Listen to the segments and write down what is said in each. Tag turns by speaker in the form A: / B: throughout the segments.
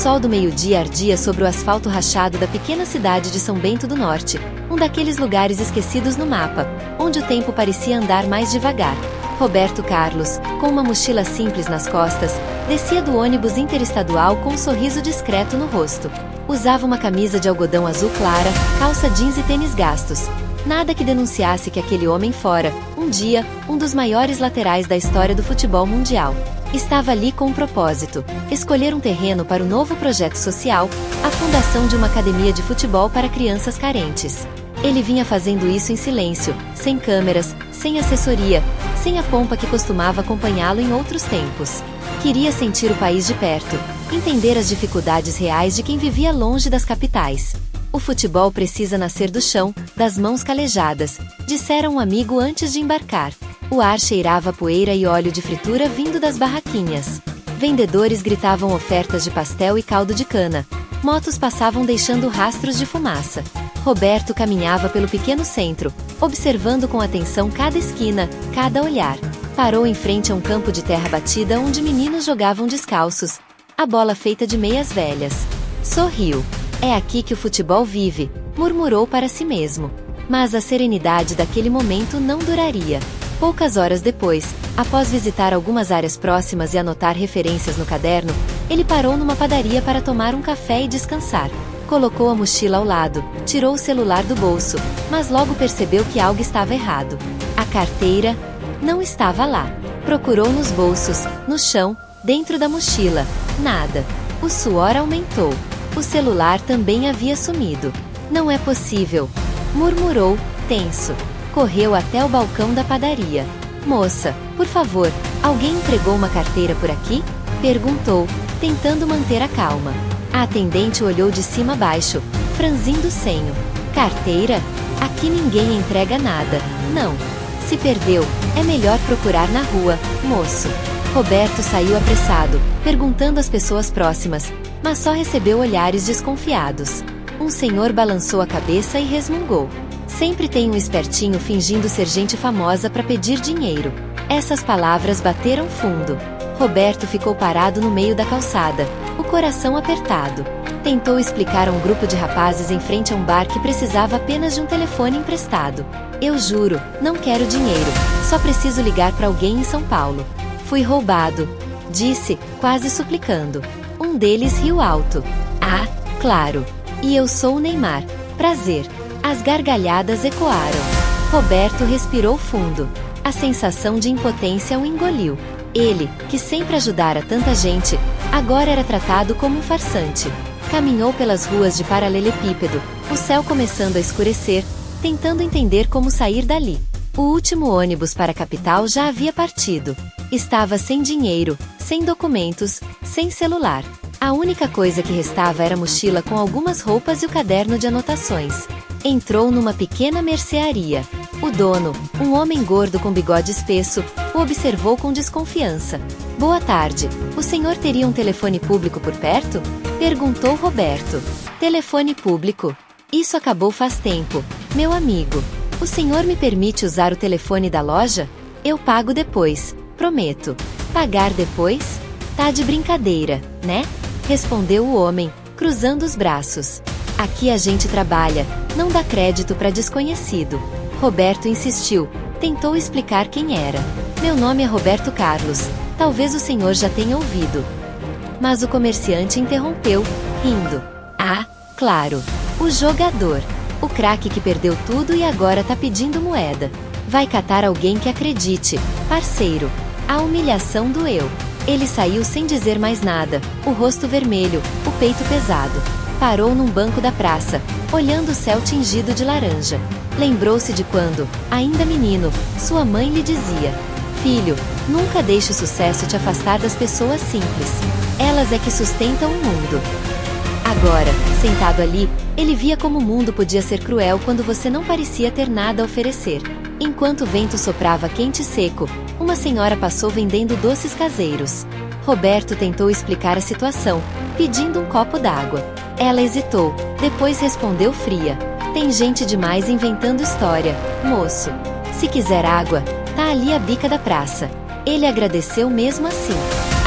A: sol do meio-dia ardia sobre o asfalto rachado da pequena cidade de São Bento do Norte, um daqueles lugares esquecidos no mapa, onde o tempo parecia andar mais devagar. Roberto Carlos, com uma mochila simples nas costas, descia do ônibus interestadual com um sorriso discreto no rosto. Usava uma camisa de algodão azul clara, calça jeans e tênis gastos. Nada que denunciasse que aquele homem fora, um dia, um dos maiores laterais da história do futebol mundial. Estava ali com um propósito: escolher um terreno para o novo projeto social, a fundação de uma academia de futebol para crianças carentes. Ele vinha fazendo isso em silêncio, sem câmeras, sem assessoria, sem a pompa que costumava acompanhá-lo em outros tempos. Queria sentir o país de perto, entender as dificuldades reais de quem vivia longe das capitais. O futebol precisa nascer do chão, das mãos calejadas, dissera um amigo antes de embarcar. O ar cheirava poeira e óleo de fritura vindo das barraquinhas. Vendedores gritavam ofertas de pastel e caldo de cana. Motos passavam deixando rastros de fumaça. Roberto caminhava pelo pequeno centro, observando com atenção cada esquina, cada olhar. Parou em frente a um campo de terra batida onde meninos jogavam descalços, a bola feita de meias velhas. Sorriu. É aqui que o futebol vive, murmurou para si mesmo. Mas a serenidade daquele momento não duraria. Poucas horas depois, após visitar algumas áreas próximas e anotar referências no caderno, ele parou numa padaria para tomar um café e descansar. Colocou a mochila ao lado, tirou o celular do bolso, mas logo percebeu que algo estava errado. A carteira não estava lá. Procurou nos bolsos, no chão, dentro da mochila. Nada. O suor aumentou. O celular também havia sumido. Não é possível, murmurou, tenso. Correu até o balcão da padaria. Moça, por favor, alguém entregou uma carteira por aqui? Perguntou, tentando manter a calma. A atendente olhou de cima a baixo, franzindo o senho. Carteira? Aqui ninguém entrega nada. Não. Se perdeu, é melhor procurar na rua, moço. Roberto saiu apressado, perguntando às pessoas próximas, mas só recebeu olhares desconfiados. Um senhor balançou a cabeça e resmungou. Sempre tem um espertinho fingindo ser gente famosa para pedir dinheiro. Essas palavras bateram fundo. Roberto ficou parado no meio da calçada, o coração apertado. Tentou explicar a um grupo de rapazes em frente a um bar que precisava apenas de um telefone emprestado. Eu juro, não quero dinheiro, só preciso ligar para alguém em São Paulo. Fui roubado, disse, quase suplicando. Um deles riu alto. Ah, claro. E eu sou o Neymar. Prazer. As gargalhadas ecoaram. Roberto respirou fundo. A sensação de impotência o engoliu. Ele, que sempre ajudara tanta gente, agora era tratado como um farsante. Caminhou pelas ruas de paralelepípedo, o céu começando a escurecer, tentando entender como sair dali. O último ônibus para a capital já havia partido. Estava sem dinheiro, sem documentos, sem celular. A única coisa que restava era a mochila com algumas roupas e o caderno de anotações. Entrou numa pequena mercearia. O dono, um homem gordo com bigode espesso, o observou com desconfiança. Boa tarde, o senhor teria um telefone público por perto? Perguntou Roberto. Telefone público? Isso acabou faz tempo, meu amigo. O senhor me permite usar o telefone da loja? Eu pago depois, prometo. Pagar depois? Tá de brincadeira, né? Respondeu o homem, cruzando os braços. Aqui a gente trabalha, não dá crédito para desconhecido. Roberto insistiu, tentou explicar quem era. Meu nome é Roberto Carlos, talvez o senhor já tenha ouvido. Mas o comerciante interrompeu, rindo. Ah, claro, o jogador. O craque que perdeu tudo e agora tá pedindo moeda. Vai catar alguém que acredite, parceiro. A humilhação doeu. Ele saiu sem dizer mais nada, o rosto vermelho, o peito pesado. Parou num banco da praça, olhando o céu tingido de laranja. Lembrou-se de quando, ainda menino, sua mãe lhe dizia: filho, nunca deixe o sucesso te afastar das pessoas simples. Elas é que sustentam o mundo. Agora, sentado ali, ele via como o mundo podia ser cruel quando você não parecia ter nada a oferecer. Enquanto o vento soprava quente e seco, uma senhora passou vendendo doces caseiros. Roberto tentou explicar a situação, pedindo um copo d'água. Ela hesitou, depois respondeu fria. Tem gente demais inventando história, moço. Se quiser água, tá ali a bica da praça. Ele agradeceu mesmo assim.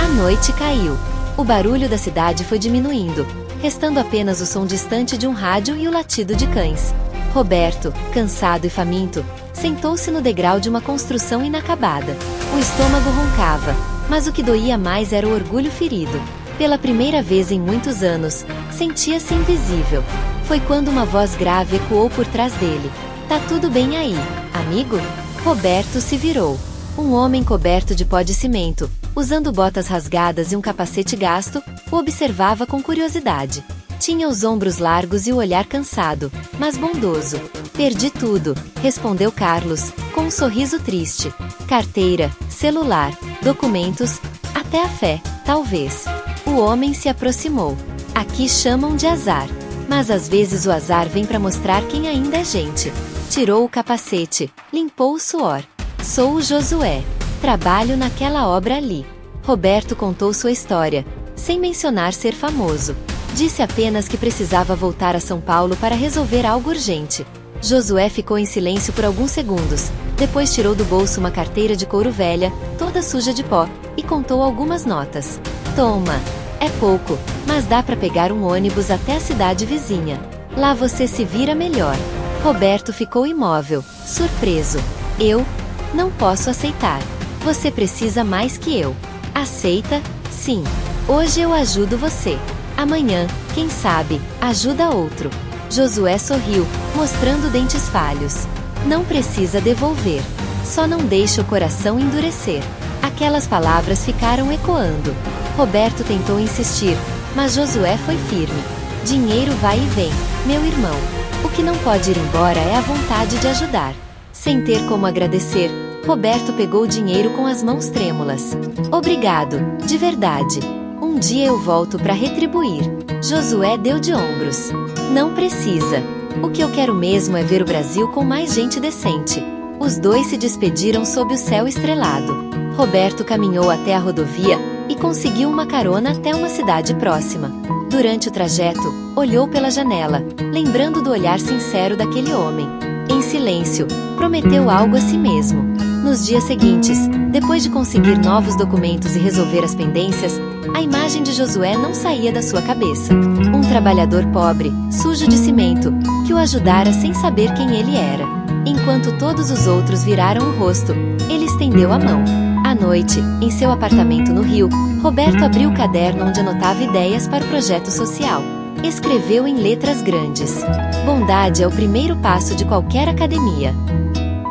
A: A noite caiu. O barulho da cidade foi diminuindo, restando apenas o som distante de um rádio e o latido de cães. Roberto, cansado e faminto, sentou-se no degrau de uma construção inacabada. O estômago roncava, mas o que doía mais era o orgulho ferido. Pela primeira vez em muitos anos, sentia-se invisível. Foi quando uma voz grave ecoou por trás dele. "Tá tudo bem aí, amigo?" Roberto se virou. Um homem coberto de pó de cimento, usando botas rasgadas e um capacete gasto, o observava com curiosidade. Tinha os ombros largos e o olhar cansado, mas bondoso. "Perdi tudo", respondeu Carlos, com um sorriso triste. "Carteira, celular, documentos, até a fé, talvez." O homem se aproximou. "Aqui chamam de azar. Mas às vezes o azar vem para mostrar quem ainda é gente." Tirou o capacete, limpou o suor. "Sou o Josué. Trabalho naquela obra ali." Roberto contou sua história, sem mencionar ser famoso. Disse apenas que precisava voltar a São Paulo para resolver algo urgente. Josué ficou em silêncio por alguns segundos, depois tirou do bolso uma carteira de couro velha, toda suja de pó, e contou algumas notas. "Toma. É pouco, mas dá para pegar um ônibus até a cidade vizinha. Lá você se vira melhor." Roberto ficou imóvel, surpreso. "Eu? Não posso aceitar. Você precisa mais que eu." "Aceita? Sim. Hoje eu ajudo você. Amanhã, quem sabe, ajuda outro." Josué sorriu, mostrando dentes falhos. "Não precisa devolver. Só não deixe o coração endurecer." Aquelas palavras ficaram ecoando. Roberto tentou insistir, mas Josué foi firme. "Dinheiro vai e vem, meu irmão. O que não pode ir embora é a vontade de ajudar." Sem ter como agradecer, Roberto pegou o dinheiro com as mãos trêmulas. "Obrigado, de verdade. Um dia eu volto para retribuir." Josué deu de ombros. "Não precisa. O que eu quero mesmo é ver o Brasil com mais gente decente." Os dois se despediram sob o céu estrelado. Roberto caminhou até a rodovia e conseguiu uma carona até uma cidade próxima. Durante o trajeto, olhou pela janela, lembrando do olhar sincero daquele homem. Em silêncio, prometeu algo a si mesmo. Nos dias seguintes, depois de conseguir novos documentos e resolver as pendências, a imagem de Josué não saía da sua cabeça. Um trabalhador pobre, sujo de cimento, que o ajudara sem saber quem ele era. Enquanto todos os outros viraram o rosto, ele estendeu a mão. À noite, em seu apartamento no Rio, Roberto abriu o caderno onde anotava ideias para o projeto social. Escreveu em letras grandes: "Bondade é o primeiro passo de qualquer academia."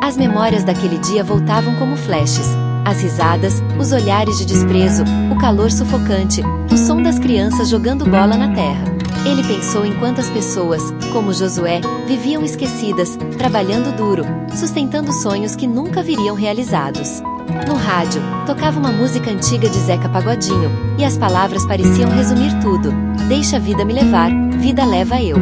A: As memórias daquele dia voltavam como flashes. As risadas, os olhares de desprezo, o calor sufocante, o som das crianças jogando bola na terra. Ele pensou em quantas pessoas, como Josué, viviam esquecidas, trabalhando duro, sustentando sonhos que nunca viriam realizados. No rádio, tocava uma música antiga de Zeca Pagodinho, e as palavras pareciam resumir tudo: "Deixa a vida me levar, vida leva eu."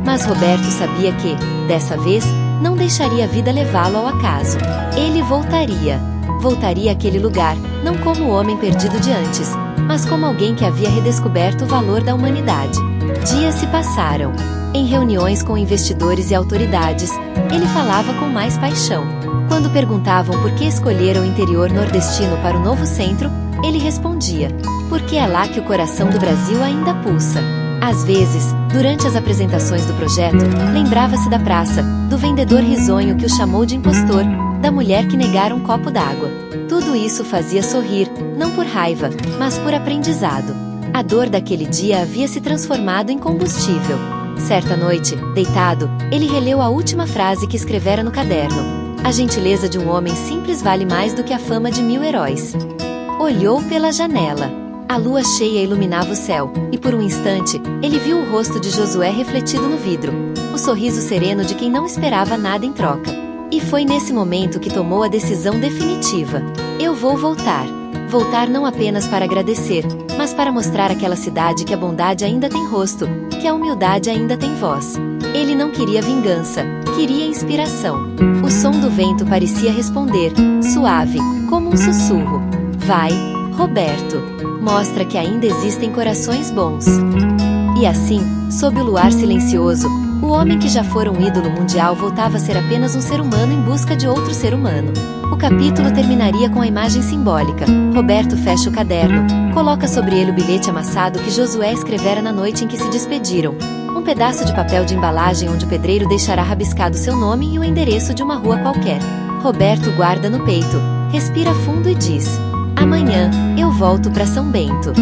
A: Mas Roberto sabia que, dessa vez, não deixaria a vida levá-lo ao acaso. Ele voltaria. Voltaria àquele lugar, não como o homem perdido de antes, mas como alguém que havia redescoberto o valor da humanidade. Dias se passaram. Em reuniões com investidores e autoridades, ele falava com mais paixão. Quando perguntavam por que escolhera o interior nordestino para o novo centro, ele respondia: "Porque é lá que o coração do Brasil ainda pulsa." Às vezes, durante as apresentações do projeto, lembrava-se da praça, do vendedor risonho que o chamou de impostor, da mulher que negara um copo d'água. Tudo isso fazia sorrir, não por raiva, mas por aprendizado. A dor daquele dia havia se transformado em combustível. Certa noite, deitado, ele releu a última frase que escrevera no caderno: "A gentileza de um homem simples vale mais do que a fama de 1000 heróis." Olhou pela janela. A lua cheia iluminava o céu, e por um instante, ele viu o rosto de Josué refletido no vidro, o sorriso sereno de quem não esperava nada em troca. E foi nesse momento que tomou a decisão definitiva: "Eu vou voltar." Voltar não apenas para agradecer, mas para mostrar àquela cidade que a bondade ainda tem rosto, que a humildade ainda tem voz. Ele não queria vingança, queria inspiração. O som do vento parecia responder, suave, como um sussurro: "Vai, Roberto. Mostra que ainda existem corações bons." E assim, sob o luar silencioso, O homem que já fora um ídolo mundial voltava a ser apenas um ser humano em busca de outro ser humano. O capítulo terminaria com a imagem simbólica. Roberto fecha o caderno, coloca sobre ele o bilhete amassado que Josué escrevera na noite em que se despediram. Um pedaço de papel de embalagem onde o pedreiro deixará rabiscado seu nome e o endereço de uma rua qualquer. Roberto guarda no peito, respira fundo e diz: amanhã, eu volto para São Bento.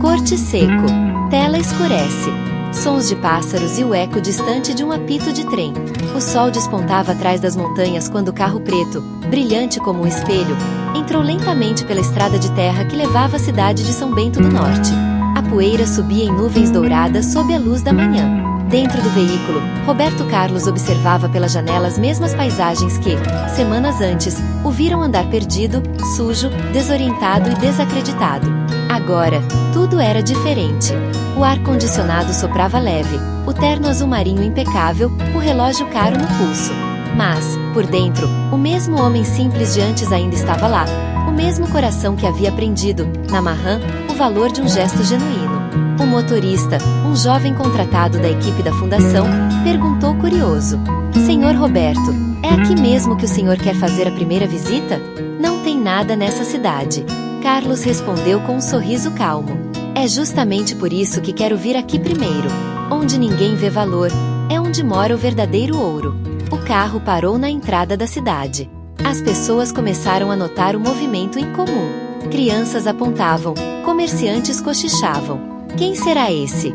A: Corte seco. Tela escurece. Sons de pássaros e o eco distante de um apito de trem. O sol despontava atrás das montanhas quando o carro preto, brilhante como um espelho, entrou lentamente pela estrada de terra que levava à cidade de São Bento do Norte. A poeira subia em nuvens douradas sob a luz da manhã. Dentro do veículo, Roberto Carlos observava pela janela as mesmas paisagens que, semanas antes, o viram andar perdido, sujo, desorientado e desacreditado. Agora, tudo era diferente. O ar-condicionado soprava leve, o terno azul marinho impecável, o relógio caro no pulso. Mas, por dentro, o mesmo homem simples de antes ainda estava lá, o mesmo coração que havia aprendido, na marrã, o valor de um gesto genuíno. O motorista, um jovem contratado da equipe da fundação, perguntou curioso: Senhor Roberto, é aqui mesmo que o senhor quer fazer a primeira visita? Não tem nada nessa cidade. Carlos respondeu com um sorriso calmo. É justamente por isso que quero vir aqui primeiro. Onde ninguém vê valor, é onde mora o verdadeiro ouro. O carro parou na entrada da cidade. As pessoas começaram a notar o movimento incomum. Crianças apontavam, comerciantes cochichavam. Quem será esse?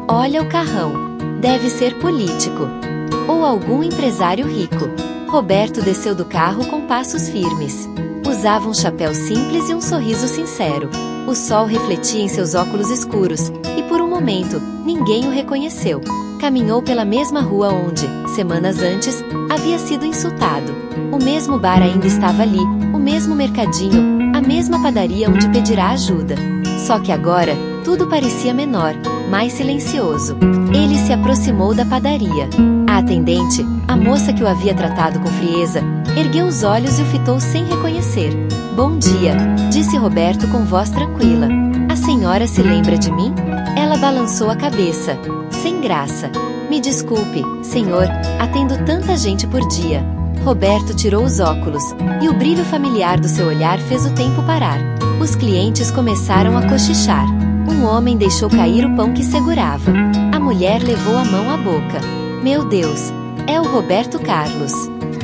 A: Olha o carrão. Deve ser político. Ou algum empresário rico. Roberto desceu do carro com passos firmes. Usava um chapéu simples e um sorriso sincero. O sol refletia em seus óculos escuros, e por um momento, ninguém o reconheceu. Caminhou pela mesma rua onde, semanas antes, havia sido insultado. O mesmo bar ainda estava ali, o mesmo mercadinho, a mesma padaria onde pedirá ajuda. Só que agora, tudo parecia menor, mais silencioso. Ele se aproximou da padaria. A atendente, a moça que o havia tratado com frieza, ergueu os olhos e o fitou sem reconhecer. Bom dia, disse Roberto com voz tranquila. A senhora se lembra de mim? Ela balançou a cabeça. Sem graça. Me desculpe, senhor, atendo tanta gente por dia. Roberto tirou os óculos, e o brilho familiar do seu olhar fez o tempo parar. Os clientes começaram a cochichar. Um homem deixou cair o pão que segurava. A mulher levou a mão à boca. Meu Deus, é o Roberto Carlos.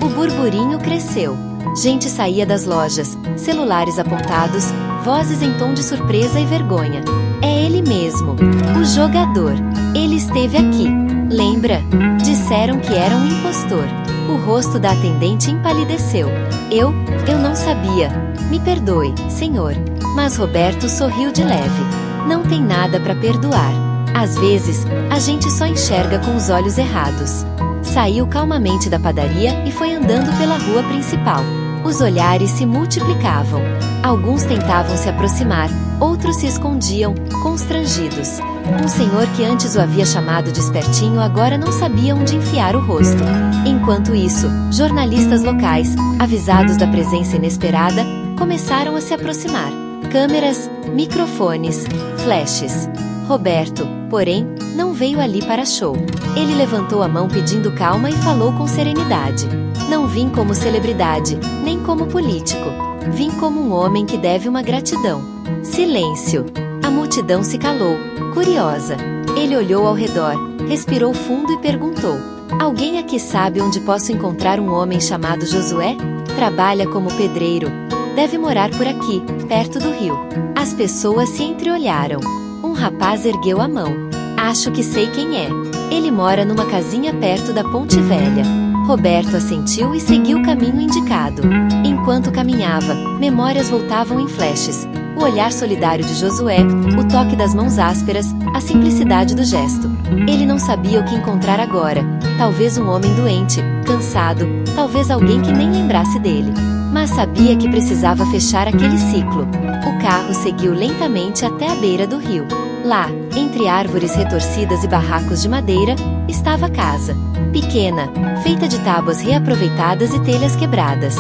A: O burburinho cresceu. Gente saía das lojas, celulares apontados, vozes em tom de surpresa e vergonha. É ele mesmo, o jogador. Ele esteve aqui. Lembra? Disseram que era um impostor. O rosto da atendente empalideceu. Eu não sabia. Me perdoe, senhor. Mas Roberto sorriu de leve. Não tem nada para perdoar. Às vezes, a gente só enxerga com os olhos errados. Saiu calmamente da padaria e foi andando pela rua principal. Os olhares se multiplicavam. Alguns tentavam se aproximar, outros se escondiam, constrangidos. Um senhor que antes o havia chamado de espertinho agora não sabia onde enfiar o rosto. Enquanto isso, jornalistas locais, avisados da presença inesperada, começaram a se aproximar. Câmeras, microfones, flashes. Roberto, porém, não veio ali para show. Ele levantou a mão pedindo calma e falou com serenidade. Não vim como celebridade, nem como político. Vim como um homem que deve uma gratidão. Silêncio. A multidão se calou, curiosa. Ele olhou ao redor, respirou fundo e perguntou: alguém aqui sabe onde posso encontrar um homem chamado Josué? Trabalha como pedreiro. Deve morar por aqui, perto do rio. As pessoas se entreolharam. Um rapaz ergueu a mão. Acho que sei quem é. Ele mora numa casinha perto da Ponte Velha. Roberto assentiu e seguiu o caminho indicado. Enquanto caminhava, memórias voltavam em flashes. O olhar solidário de Josué, o toque das mãos ásperas, a simplicidade do gesto. Ele não sabia o que encontrar agora. Talvez um homem doente, cansado, talvez alguém que nem lembrasse dele. Mas sabia que precisava fechar aquele ciclo. O carro seguiu lentamente até a beira do rio. Lá, entre árvores retorcidas e barracos de madeira, estava a casa. Pequena, feita de tábuas reaproveitadas e telhas quebradas.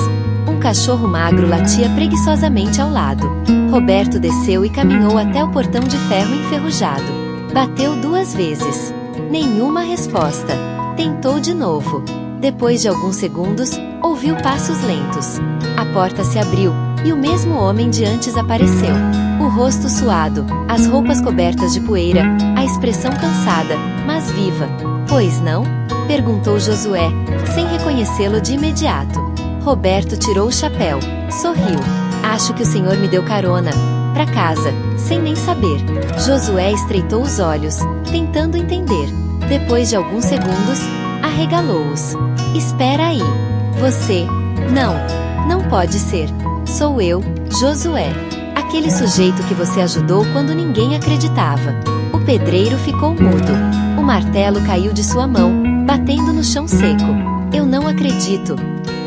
A: Um cachorro magro latia preguiçosamente ao lado. Roberto desceu e caminhou até o portão de ferro enferrujado. Bateu 2 vezes. Nenhuma resposta. Tentou de novo. Depois de alguns segundos, ouviu passos lentos. A porta se abriu, e o mesmo homem de antes apareceu. O rosto suado, as roupas cobertas de poeira, a expressão cansada, mas viva. Pois não? Perguntou Josué, sem reconhecê-lo de imediato. Roberto tirou o chapéu, sorriu. Acho que o senhor me deu carona pra casa, sem nem saber. Josué estreitou os olhos, tentando entender. Depois de alguns segundos, arregalou-os. Espera aí. Você... Não pode ser. Sou eu, Josué. Aquele sujeito que você ajudou quando ninguém acreditava. O pedreiro ficou mudo. O martelo caiu de sua mão, batendo no chão seco. Eu não acredito,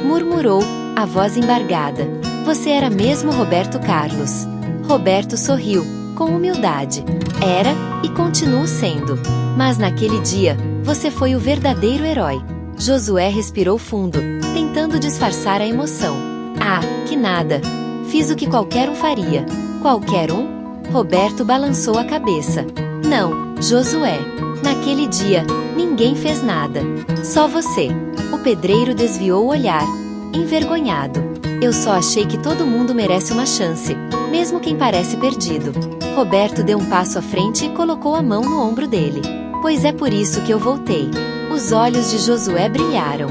A: murmurou, a voz embargada. Você era mesmo Roberto Carlos. Roberto sorriu, com humildade. Era, e continuo sendo. Mas naquele dia, você foi o verdadeiro herói. Josué respirou fundo, tentando disfarçar a emoção. Ah, que nada. Fiz o que qualquer um faria. Qualquer um? Roberto balançou a cabeça. Não, Josué. Naquele dia, ninguém fez nada. Só você. O pedreiro desviou o olhar, envergonhado. Eu só achei que todo mundo merece uma chance, mesmo quem parece perdido. Roberto deu um passo à frente e colocou a mão no ombro dele. Pois é por isso que eu voltei. Os olhos de Josué brilharam.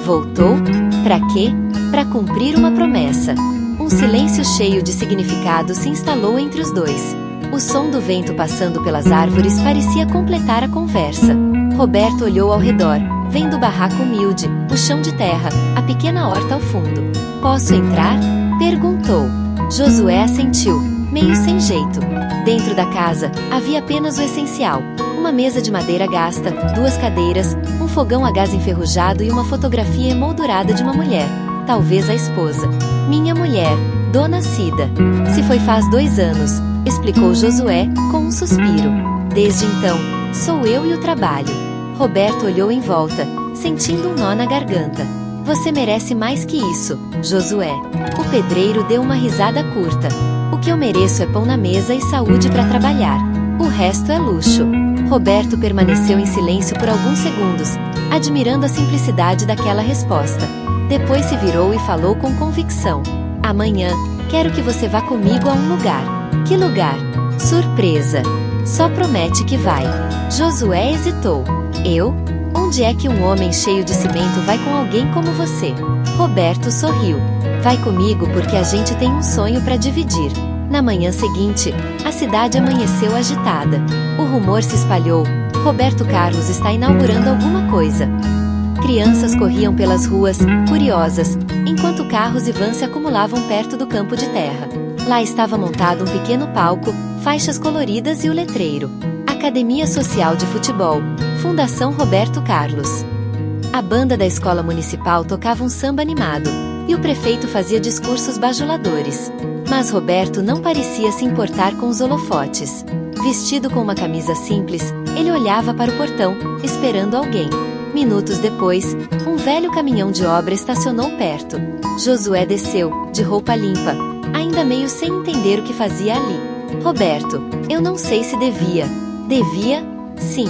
A: Voltou? Pra quê? Pra cumprir uma promessa. Um silêncio cheio de significado se instalou entre os dois. O som do vento passando pelas árvores parecia completar a conversa. Roberto olhou ao redor, vendo o barraco humilde, o chão de terra, a pequena horta ao fundo. Posso entrar? Perguntou. Josué assentiu, meio sem jeito. Dentro da casa, havia apenas o essencial. Uma mesa de madeira gasta, 2 cadeiras, um fogão a gás enferrujado e uma fotografia emoldurada de uma mulher. Talvez a esposa. Minha mulher, Dona Cida. Se foi faz 2 anos, explicou Josué, com um suspiro. Desde então, sou eu e o trabalho. Roberto olhou em volta, sentindo um nó na garganta. Você merece mais que isso, Josué. O pedreiro deu uma risada curta. O que eu mereço é pão na mesa e saúde para trabalhar. O resto é luxo. Roberto permaneceu em silêncio por alguns segundos, admirando a simplicidade daquela resposta. Depois se virou e falou com convicção. Amanhã, quero que você vá comigo a um lugar. Que lugar? Surpresa. Só promete que vai. Josué hesitou. Eu? Onde é que um homem cheio de cimento vai com alguém como você? Roberto sorriu. Vai comigo porque a gente tem um sonho para dividir. Na manhã seguinte, a cidade amanheceu agitada. O rumor se espalhou. Roberto Carlos está inaugurando alguma coisa. Crianças corriam pelas ruas, curiosas, enquanto carros e vans se acumulavam perto do campo de terra. Lá estava montado um pequeno palco, faixas coloridas e o letreiro. Academia Social de Futebol, Fundação Roberto Carlos. A banda da escola municipal tocava um samba animado, e o prefeito fazia discursos bajuladores. Mas Roberto não parecia se importar com os holofotes. Vestido com uma camisa simples, ele olhava para o portão, esperando alguém. Minutos depois, um velho caminhão de obra estacionou perto. Josué desceu, de roupa limpa, ainda meio sem entender o que fazia ali. Roberto, eu não sei se devia. Devia? Sim.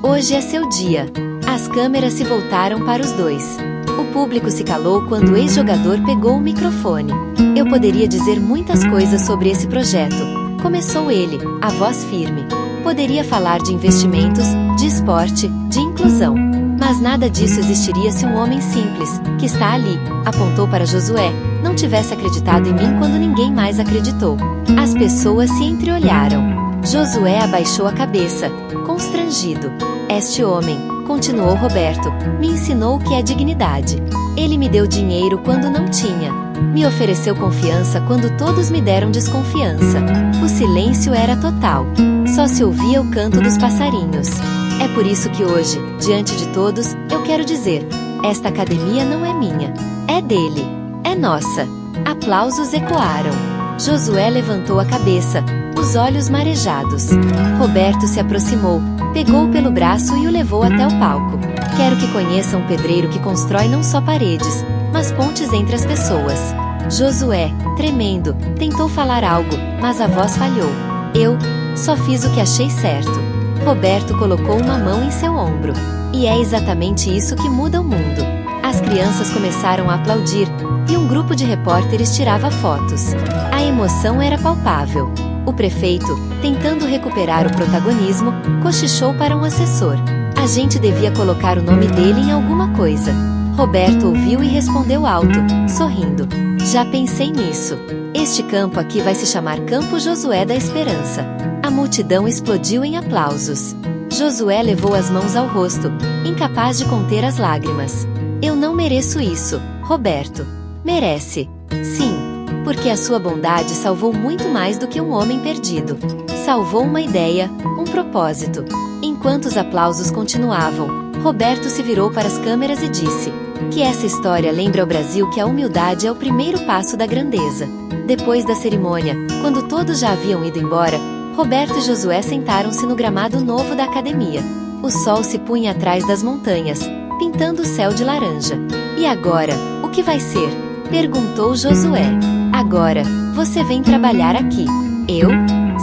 A: Hoje é seu dia. As câmeras se voltaram para os dois. O público se calou quando o ex-jogador pegou o microfone. Eu poderia dizer muitas coisas sobre esse projeto. Começou ele, a voz firme. Poderia falar de investimentos, de esporte, de inclusão. Mas nada disso existiria se um homem simples, que está ali, apontou para Josué, não tivesse acreditado em mim quando ninguém mais acreditou. As pessoas se entreolharam. Josué abaixou a cabeça, constrangido. Este homem, continuou Roberto, me ensinou o que é dignidade. Ele me deu dinheiro quando não tinha. Me ofereceu confiança quando todos me deram desconfiança. O silêncio era total. Só se ouvia o canto dos passarinhos. É por isso que hoje, diante de todos, eu quero dizer: esta academia não é minha. É dele. É nossa. Aplausos ecoaram. Josué levantou a cabeça, os olhos marejados. Roberto se aproximou, pegou-o pelo braço e o levou até o palco. Quero que conheçam um pedreiro que constrói não só paredes, mas pontes entre as pessoas. Josué, tremendo, tentou falar algo, mas a voz falhou. Eu só fiz o que achei certo. Roberto colocou uma mão em seu ombro. E é exatamente isso que muda o mundo. As crianças começaram a aplaudir, e um grupo de repórteres tirava fotos. A emoção era palpável. O prefeito, tentando recuperar o protagonismo, cochichou para um assessor. A gente devia colocar o nome dele em alguma coisa. Roberto ouviu e respondeu alto, sorrindo. Já pensei nisso. Este campo aqui vai se chamar Campo Josué da Esperança. A multidão explodiu em aplausos. Josué levou as mãos ao rosto, incapaz de conter as lágrimas. Eu não mereço isso, Roberto. Merece. Sim, porque a sua bondade salvou muito mais do que um homem perdido. Salvou uma ideia, um propósito. Enquanto os aplausos continuavam, Roberto se virou para as câmeras e disse: que essa história lembre ao Brasil que a humildade é o primeiro passo da grandeza. Depois da cerimônia, quando todos já haviam ido embora, Roberto e Josué sentaram-se no gramado novo da academia. O sol se punha atrás das montanhas, pintando o céu de laranja. E agora, o que vai ser? Perguntou Josué. Agora, você vem trabalhar aqui. Eu?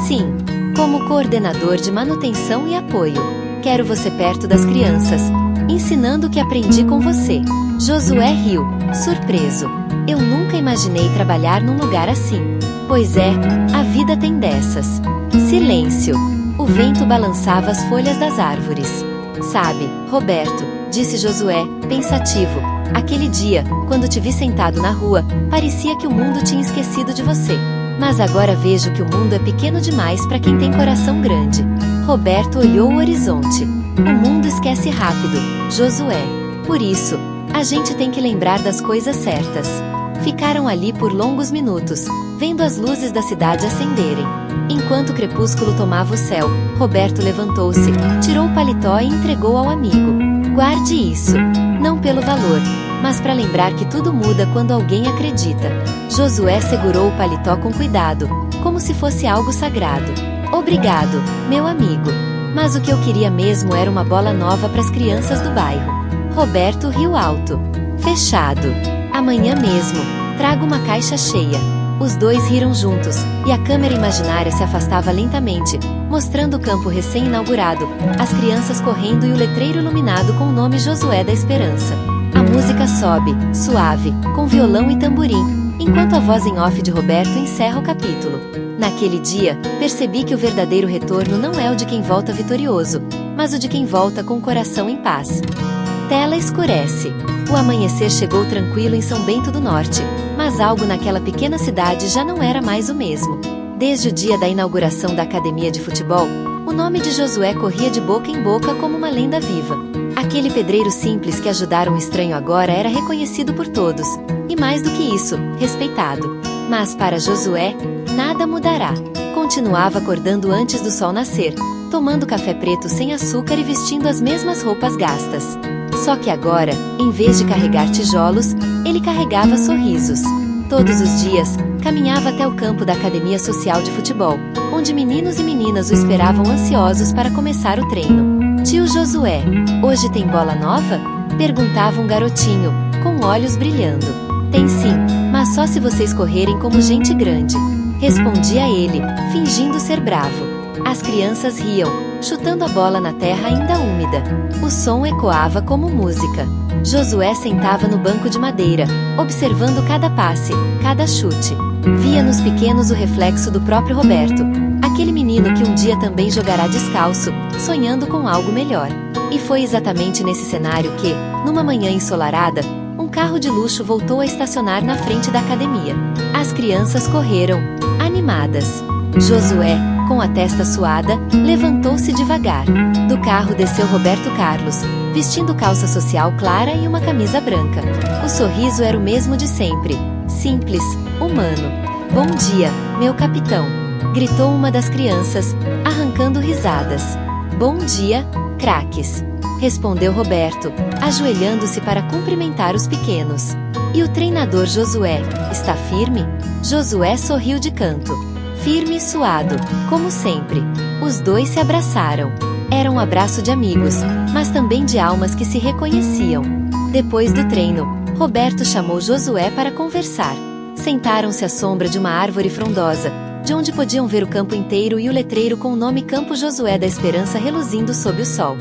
A: Sim. Como coordenador de manutenção e apoio. Quero você perto das crianças, ensinando o que aprendi com você. Josué riu, surpreso. Eu nunca imaginei trabalhar num lugar assim. Pois é, a vida tem dessas. Silêncio. O vento balançava as folhas das árvores. Sabe, Roberto, disse Josué, pensativo, aquele dia, quando te vi sentado na rua, parecia que o mundo tinha esquecido de você. Mas agora vejo que o mundo é pequeno demais para quem tem coração grande. Roberto olhou o horizonte. O mundo esquece rápido, Josué. Por isso, a gente tem que lembrar das coisas certas. Ficaram ali por longos minutos, vendo as luzes da cidade acenderem. Enquanto o crepúsculo tomava o céu, Roberto levantou-se, tirou o paletó e entregou ao amigo. Guarde isso. Não pelo valor, mas para lembrar que tudo muda quando alguém acredita. Josué segurou o paletó com cuidado, como se fosse algo sagrado. Obrigado, meu amigo. Mas o que eu queria mesmo era uma bola nova para as crianças do bairro. Roberto riu alto. Fechado. Amanhã mesmo, trago uma caixa cheia. Os dois riram juntos, e a câmera imaginária se afastava lentamente, mostrando o campo recém-inaugurado, as crianças correndo e o letreiro iluminado com o nome Josué da Esperança. A música sobe, suave, com violão e tamborim, enquanto a voz em off de Roberto encerra o capítulo. Naquele dia, percebi que o verdadeiro retorno não é o de quem volta vitorioso, mas o de quem volta com o coração em paz. Tela escurece. O amanhecer chegou tranquilo em São Bento do Norte, mas algo naquela pequena cidade já não era mais o mesmo. Desde o dia da inauguração da academia de futebol, o nome de Josué corria de boca em boca como uma lenda viva. Aquele pedreiro simples que ajudara um estranho agora era reconhecido por todos, e mais do que isso, respeitado. Mas para Josué, nada mudará. Continuava acordando antes do sol nascer, tomando café preto sem açúcar e vestindo as mesmas roupas gastas. Só que agora, em vez de carregar tijolos, ele carregava sorrisos. Todos os dias, caminhava até o campo da academia social de futebol, onde meninos e meninas o esperavam ansiosos para começar o treino. Tio Josué, hoje tem bola nova? Perguntava um garotinho, com olhos brilhando. Tem sim, mas só se vocês correrem como gente grande. Respondia ele, fingindo ser bravo. As crianças riam, chutando a bola na terra ainda úmida. O som ecoava como música. Josué sentava no banco de madeira, observando cada passe, cada chute. Via nos pequenos o reflexo do próprio Roberto, aquele menino que um dia também jogará descalço, sonhando com algo melhor. E foi exatamente nesse cenário que, numa manhã ensolarada, um carro de luxo voltou a estacionar na frente da academia. As crianças correram, animadas. Josué, com a testa suada, levantou-se devagar. Do carro desceu Roberto Carlos, vestindo calça social clara e uma camisa branca. O sorriso era o mesmo de sempre, simples, humano. Bom dia, meu capitão, gritou uma das crianças, arrancando risadas. Bom dia, craques, respondeu Roberto, ajoelhando-se para cumprimentar os pequenos. E o treinador Josué, está firme? Josué sorriu de canto. Firme e suado, como sempre. Os dois se abraçaram. Era um abraço de amigos, mas também de almas que se reconheciam. Depois do treino, Roberto chamou Josué para conversar. Sentaram-se à sombra de uma árvore frondosa, de onde podiam ver o campo inteiro e o letreiro com o nome Campo Josué da Esperança reluzindo sob o sol.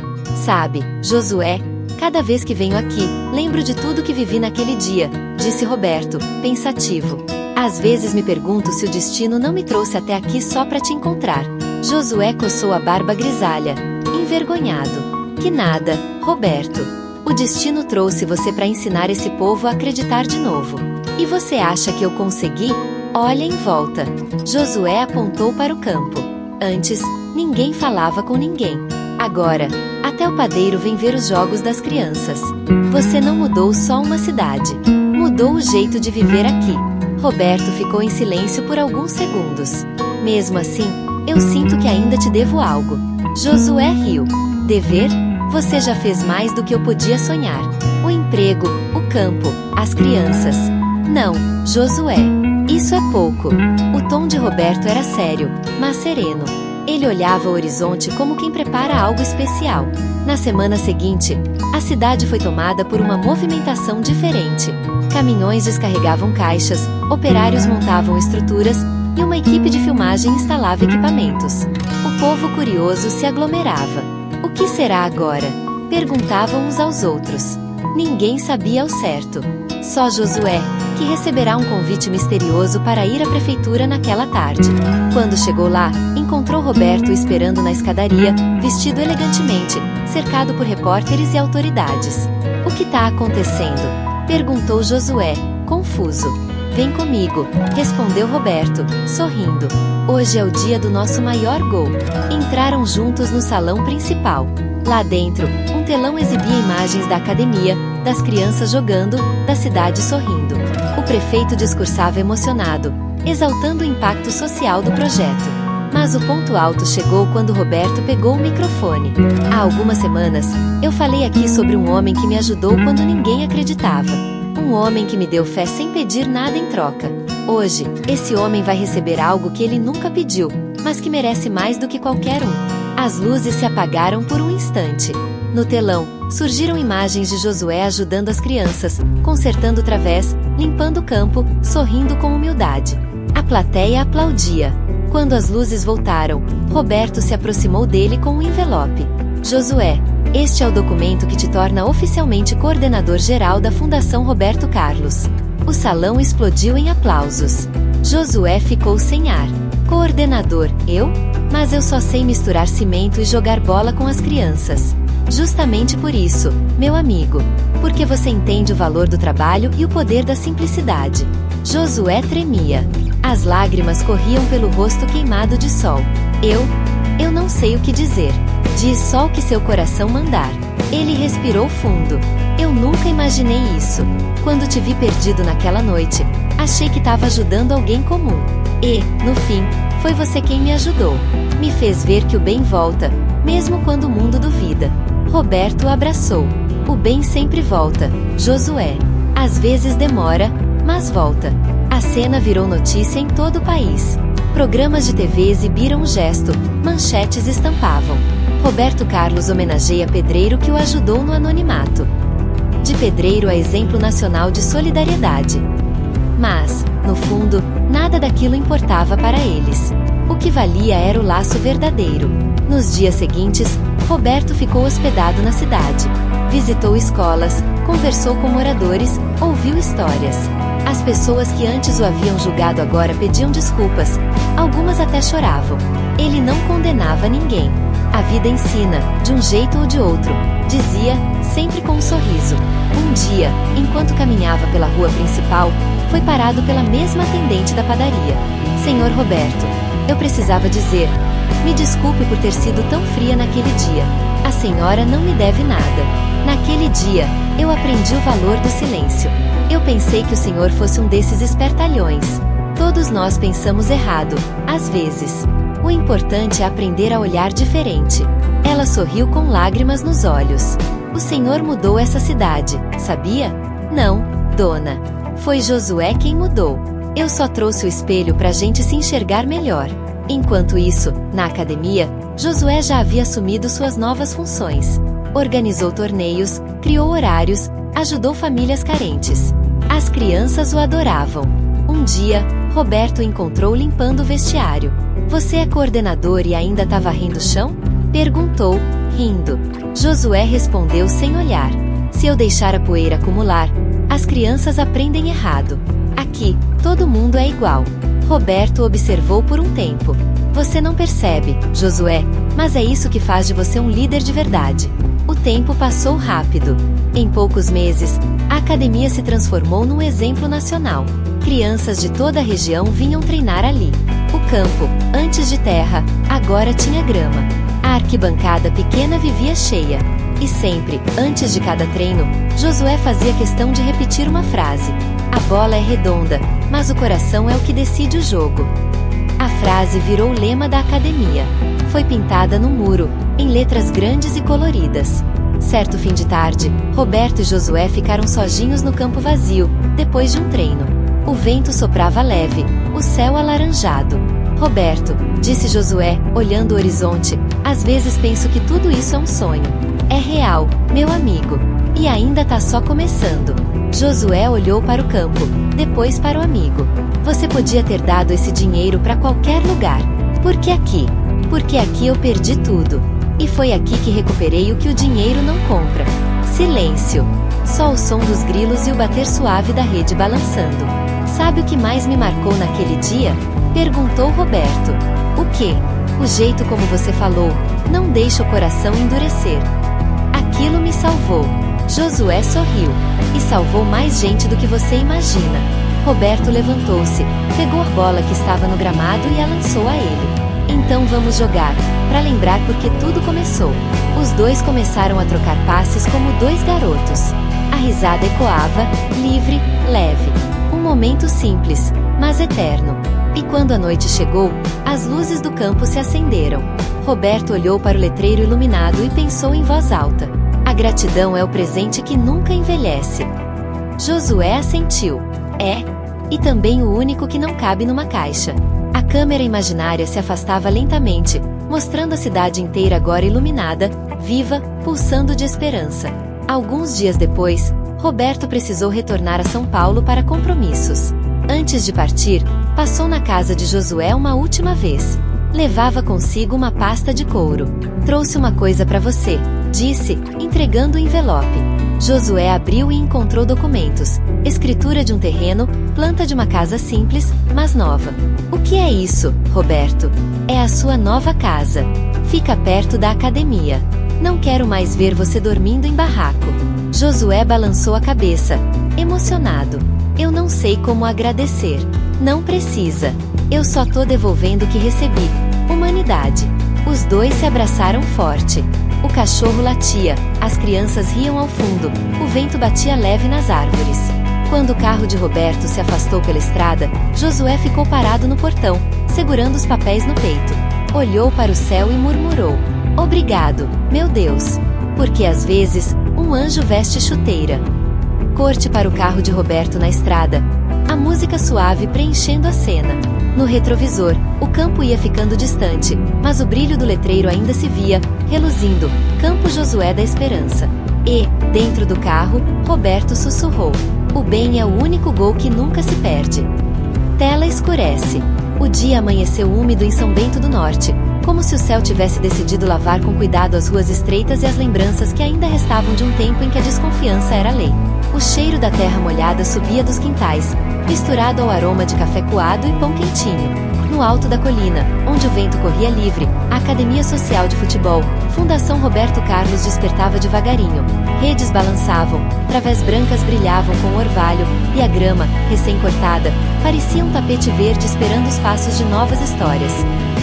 A: Sabe, Josué, cada vez que venho aqui, lembro de tudo que vivi naquele dia, disse Roberto, pensativo. Às vezes me pergunto se o destino não me trouxe até aqui só para te encontrar. Josué coçou a barba grisalha, envergonhado. Que nada, Roberto. O destino trouxe você para ensinar esse povo a acreditar de novo. E você acha que eu consegui? Olha em volta. Josué apontou para o campo. Antes, ninguém falava com ninguém. Agora, até o padeiro vem ver os jogos das crianças. Você não mudou só uma cidade. Mudou o jeito de viver aqui. Roberto ficou em silêncio por alguns segundos. Mesmo assim, eu sinto que ainda te devo algo. Josué riu. Dever? Você já fez mais do que eu podia sonhar. O emprego, o campo, as crianças. Não, Josué. Isso é pouco. O tom de Roberto era sério, mas sereno. Ele olhava o horizonte como quem prepara algo especial. Na semana seguinte, a cidade foi tomada por uma movimentação diferente. Caminhões descarregavam caixas, operários montavam estruturas e uma equipe de filmagem instalava equipamentos. O povo curioso se aglomerava. O que será agora? Perguntavam uns aos outros. Ninguém sabia ao certo. Só Josué, que receberá um convite misterioso para ir à prefeitura naquela tarde. Quando chegou lá, encontrou Roberto esperando na escadaria, vestido elegantemente, cercado por repórteres e autoridades. O que está acontecendo? Perguntou Josué, confuso. Vem comigo, respondeu Roberto, sorrindo. Hoje é o dia do nosso maior gol. Entraram juntos no salão principal. Lá dentro, um telão exibia imagens da academia, das crianças jogando, da cidade sorrindo. O prefeito discursava emocionado, exaltando o impacto social do projeto. Mas o ponto alto chegou quando Roberto pegou o microfone. Há algumas semanas, eu falei aqui sobre um homem que me ajudou quando ninguém acreditava. Um homem que me deu fé sem pedir nada em troca. Hoje, esse homem vai receber algo que ele nunca pediu, mas que merece mais do que qualquer um. As luzes se apagaram por um instante. No telão, surgiram imagens de Josué ajudando as crianças, consertando o través, limpando o campo, sorrindo com humildade. A plateia aplaudia. Quando as luzes voltaram, Roberto se aproximou dele com um envelope. Josué, este é o documento que te torna oficialmente coordenador geral da Fundação Roberto Carlos. O salão explodiu em aplausos. Josué ficou sem ar. Coordenador, eu? Mas eu só sei misturar cimento e jogar bola com as crianças. Justamente por isso, meu amigo. Porque você entende o valor do trabalho e o poder da simplicidade. Josué tremia. As lágrimas corriam pelo rosto queimado de sol. Eu não sei o que dizer. Diz só o que seu coração mandar. Ele respirou fundo. Eu nunca imaginei isso. Quando te vi perdido naquela noite, achei que estava ajudando alguém comum. E, no fim, foi você quem me ajudou. Me fez ver que o bem volta, mesmo quando o mundo duvida. Roberto o abraçou. O bem sempre volta, Josué. Às vezes demora, mas volta. A cena virou notícia em todo o país. Programas de TV exibiram o gesto, manchetes estampavam. Roberto Carlos homenageia pedreiro que o ajudou no anonimato. De pedreiro a exemplo nacional de solidariedade. Mas, no fundo, nada daquilo importava para eles. O que valia era o laço verdadeiro. Nos dias seguintes, Roberto ficou hospedado na cidade. Visitou escolas, conversou com moradores, ouviu histórias. As pessoas que antes o haviam julgado agora pediam desculpas. Algumas até choravam. Ele não condenava ninguém. A vida ensina, de um jeito ou de outro, dizia, sempre com um sorriso. Um dia, enquanto caminhava pela rua principal, foi parado pela mesma atendente da padaria. Senhor Roberto, eu precisava dizer, me desculpe por ter sido tão fria naquele dia. A senhora não me deve nada. Naquele dia, eu aprendi o valor do silêncio. Eu pensei que o senhor fosse um desses espertalhões. Todos nós pensamos errado, às vezes. O importante é aprender a olhar diferente. Ela sorriu com lágrimas nos olhos. O senhor mudou essa cidade, sabia? Não, dona. Foi Josué quem mudou. Eu só trouxe o espelho pra gente se enxergar melhor. Enquanto isso, na academia, Josué já havia assumido suas novas funções. Organizou torneios, criou horários, ajudou famílias carentes. As crianças o adoravam. Um dia, Roberto o encontrou limpando o vestiário. Você é coordenador e ainda tá varrendo o chão? Perguntou, rindo. Josué respondeu sem olhar. Se eu deixar a poeira acumular, as crianças aprendem errado. Aqui, todo mundo é igual. Roberto observou por um tempo. Você não percebe, Josué, mas é isso que faz de você um líder de verdade. O tempo passou rápido. Em poucos meses, a academia se transformou num exemplo nacional. Crianças de toda a região vinham treinar ali. O campo, antes de terra, agora tinha grama. A arquibancada pequena vivia cheia. E sempre, antes de cada treino, Josué fazia questão de repetir uma frase. A bola é redonda, mas o coração é o que decide o jogo. A frase virou o lema da academia. Foi pintada no muro, em letras grandes e coloridas. Certo fim de tarde, Roberto e Josué ficaram sozinhos no campo vazio, depois de um treino. O vento soprava leve, o céu alaranjado. Roberto, disse Josué, olhando o horizonte, às vezes penso que tudo isso é um sonho. É real, meu amigo. E ainda tá só começando. Josué olhou para o campo, depois para o amigo. Você podia ter dado esse dinheiro para qualquer lugar. Por que aqui? Porque aqui eu perdi tudo. E foi aqui que recuperei o que o dinheiro não compra. Silêncio. Só o som dos grilos e o bater suave da rede balançando. Sabe o que mais me marcou naquele dia? Perguntou Roberto. O quê? O jeito como você falou. Não deixa o coração endurecer. Aquilo me salvou. Josué sorriu. E salvou mais gente do que você imagina. Roberto levantou-se, pegou a bola que estava no gramado e a lançou a ele. Então vamos jogar, para lembrar porque tudo começou. Os dois começaram a trocar passes como dois garotos. A risada ecoava, livre, leve. Um momento simples, mas eterno. E quando a noite chegou, as luzes do campo se acenderam. Roberto olhou para o letreiro iluminado e pensou em voz alta. A gratidão é o presente que nunca envelhece. Josué assentiu. É. E também o único que não cabe numa caixa. A câmera imaginária se afastava lentamente, mostrando a cidade inteira agora iluminada, viva, pulsando de esperança. Alguns dias depois, Roberto precisou retornar a São Paulo para compromissos. Antes de partir, passou na casa de Josué uma última vez. Levava consigo uma pasta de couro. Trouxe uma coisa para você, disse, entregando o envelope. Josué abriu e encontrou documentos, escritura de um terreno, planta de uma casa simples, mas nova. O que é isso, Roberto? É a sua nova casa. Fica perto da academia. Não quero mais ver você dormindo em barraco. Josué balançou a cabeça, emocionado. Eu não sei como agradecer. Não precisa. Eu só tô devolvendo o que recebi. Humanidade. Os dois se abraçaram forte. O cachorro latia, as crianças riam ao fundo, o vento batia leve nas árvores. Quando o carro de Roberto se afastou pela estrada, Josué ficou parado no portão, segurando os papéis no peito. Olhou para o céu e murmurou: Obrigado, meu Deus. Porque às vezes, um anjo veste chuteira. Corte para o carro de Roberto na estrada. A música suave preenchendo a cena. No retrovisor, o campo ia ficando distante, mas o brilho do letreiro ainda se via, reluzindo, Campo Josué da Esperança. E, dentro do carro, Roberto sussurrou: O bem é o único gol que nunca se perde. Tela escurece. O dia amanheceu úmido em São Bento do Norte, como se o céu tivesse decidido lavar com cuidado as ruas estreitas e as lembranças que ainda restavam de um tempo em que a desconfiança era lei. O cheiro da terra molhada subia dos quintais, misturado ao aroma de café coado e pão quentinho. No alto da colina, onde o vento corria livre, a Academia Social de Futebol, Fundação Roberto Carlos despertava devagarinho. Redes balançavam, través brancas brilhavam com o orvalho, e a grama, recém-cortada, parecia um tapete verde esperando os passos de novas histórias.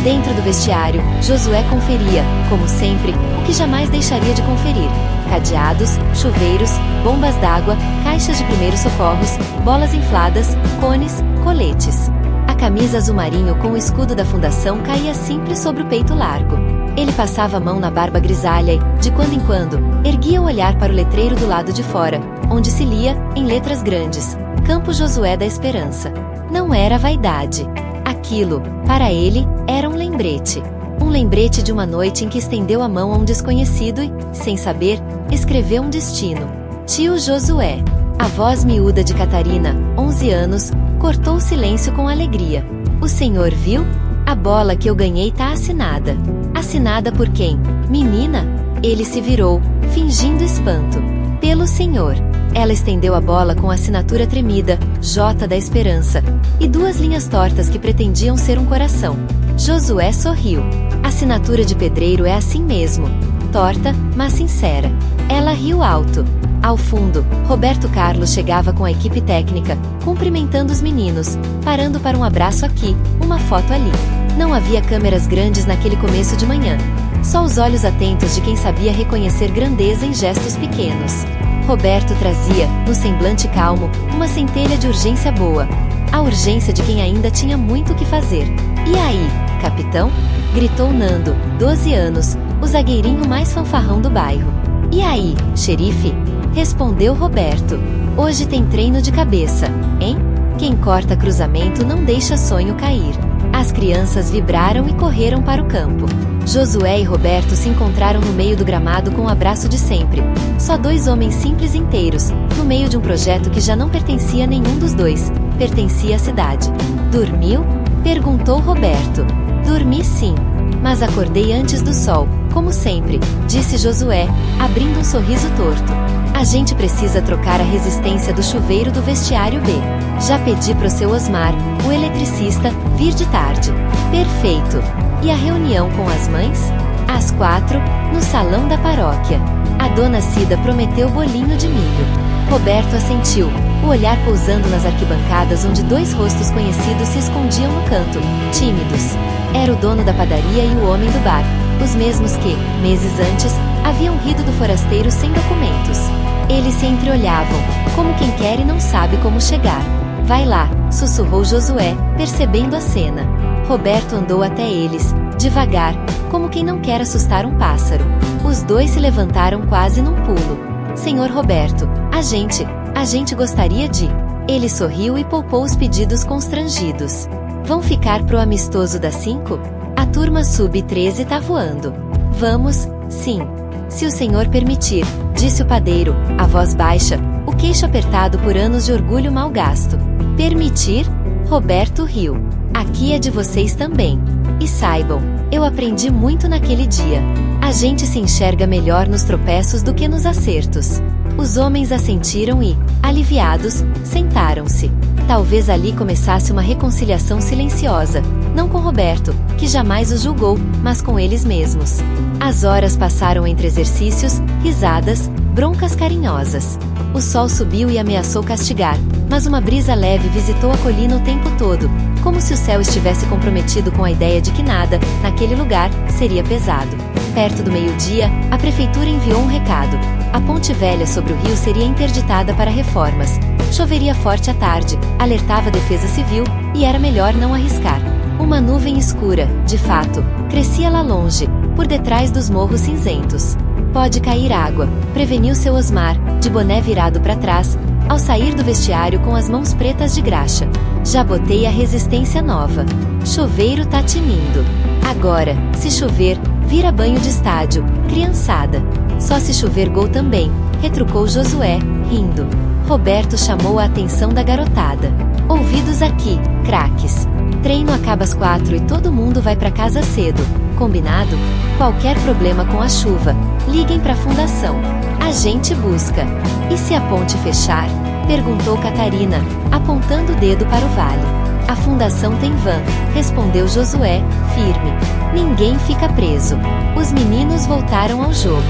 A: Dentro do vestiário, Josué conferia, como sempre, o que jamais deixaria de conferir: cadeados, chuveiros, bombas d'água, caixas de primeiros socorros, bolas infladas, cones, coletes. A camisa azul marinho com o escudo da fundação caía simples sobre o peito largo. Ele passava a mão na barba grisalha e, de quando em quando, erguia o olhar para o letreiro do lado de fora, onde se lia, em letras grandes, Campo Josué da Esperança. Não era vaidade. Aquilo, para ele, era um lembrete. Um lembrete de uma noite em que estendeu a mão a um desconhecido e, sem saber, escreveu um destino. Tio Josué. A voz miúda de Catarina, 11 anos, cortou o silêncio com alegria. O senhor viu? A bola que eu ganhei tá assinada. Assinada por quem? Menina? Ele se virou, fingindo espanto. Pelo Senhor. Ela estendeu a bola com a assinatura tremida, J da Esperança, e 2 linhas tortas que pretendiam ser um coração. Josué sorriu. A assinatura de pedreiro é assim mesmo. Torta, mas sincera. Ela riu alto. Ao fundo, Roberto Carlos chegava com a equipe técnica, cumprimentando os meninos, parando para um abraço aqui, uma foto ali. Não havia câmeras grandes naquele começo de manhã. Só os olhos atentos de quem sabia reconhecer grandeza em gestos pequenos. Roberto trazia, no semblante calmo, uma centelha de urgência boa. A urgência de quem ainda tinha muito o que fazer. E aí, capitão? Gritou Nando, 12 anos, o zagueirinho mais fanfarrão do bairro. E aí, xerife? Respondeu Roberto. Hoje tem treino de cabeça, hein? Quem corta cruzamento não deixa sonho cair. As crianças vibraram e correram para o campo. Josué e Roberto se encontraram no meio do gramado com o abraço de sempre. Só 2 homens simples inteiros, no meio de um projeto que já não pertencia a nenhum dos dois, pertencia à cidade. Dormiu? Perguntou Roberto. Dormi sim. Mas acordei antes do sol, como sempre, disse Josué, abrindo um sorriso torto. A gente precisa trocar a resistência do chuveiro do vestiário B. Já pedi pro seu Osmar, o eletricista, vir de tarde. Perfeito. E a reunião com as mães? Às 4, no salão da paróquia. A dona Cida prometeu bolinho de milho. Roberto assentiu, o olhar pousando nas arquibancadas onde 2 rostos conhecidos se escondiam no canto, tímidos. Era o dono da padaria e o homem do bar, os mesmos que, meses antes, haviam rido do forasteiro sem documentos. Eles se entreolhavam, como quem quer e não sabe como chegar. Vai lá, sussurrou Josué, percebendo a cena. Roberto andou até eles, devagar, como quem não quer assustar um pássaro. Os 2 se levantaram quase num pulo. Senhor Roberto, a gente gostaria de... Ele sorriu e poupou os pedidos constrangidos. Vão ficar pro amistoso das 5? A turma sub-13 tá voando. Vamos, sim. Se o senhor permitir, disse o padeiro, a voz baixa, o queixo apertado por anos de orgulho mal gasto. Permitir? Roberto riu. Aqui é de vocês também. E saibam, eu aprendi muito naquele dia. A gente se enxerga melhor nos tropeços do que nos acertos. Os homens assentiram e, aliviados, sentaram-se. Talvez ali começasse uma reconciliação silenciosa, não com Roberto, que jamais os julgou, mas com eles mesmos. As horas passaram entre exercícios, risadas, broncas carinhosas. O sol subiu e ameaçou castigar, mas uma brisa leve visitou a colina o tempo todo, como se o céu estivesse comprometido com a ideia de que nada, naquele lugar, seria pesado. Perto do meio-dia, a prefeitura enviou um recado. A ponte velha sobre o rio seria interditada para reformas. Choveria forte à tarde, alertava a Defesa Civil, e era melhor não arriscar. Uma nuvem escura, de fato, crescia lá longe, por detrás dos morros cinzentos. Pode cair água, preveniu seu Osmar, de boné virado para trás, ao sair do vestiário com as mãos pretas de graxa. Já botei a resistência nova. Choveiro tá tinindo. Agora, se chover, vira banho de estádio, criançada. Só se chover gol também, retrucou Josué, rindo. Roberto chamou a atenção da garotada. Ouvidos aqui, craques. Treino acaba às 4 e todo mundo vai pra casa cedo. Combinado? Qualquer problema com a chuva, liguem pra fundação. A gente busca. E se a ponte fechar? Perguntou Catarina, apontando o dedo para o vale. A fundação tem van, respondeu Josué, firme. Ninguém fica preso. Os meninos voltaram ao jogo.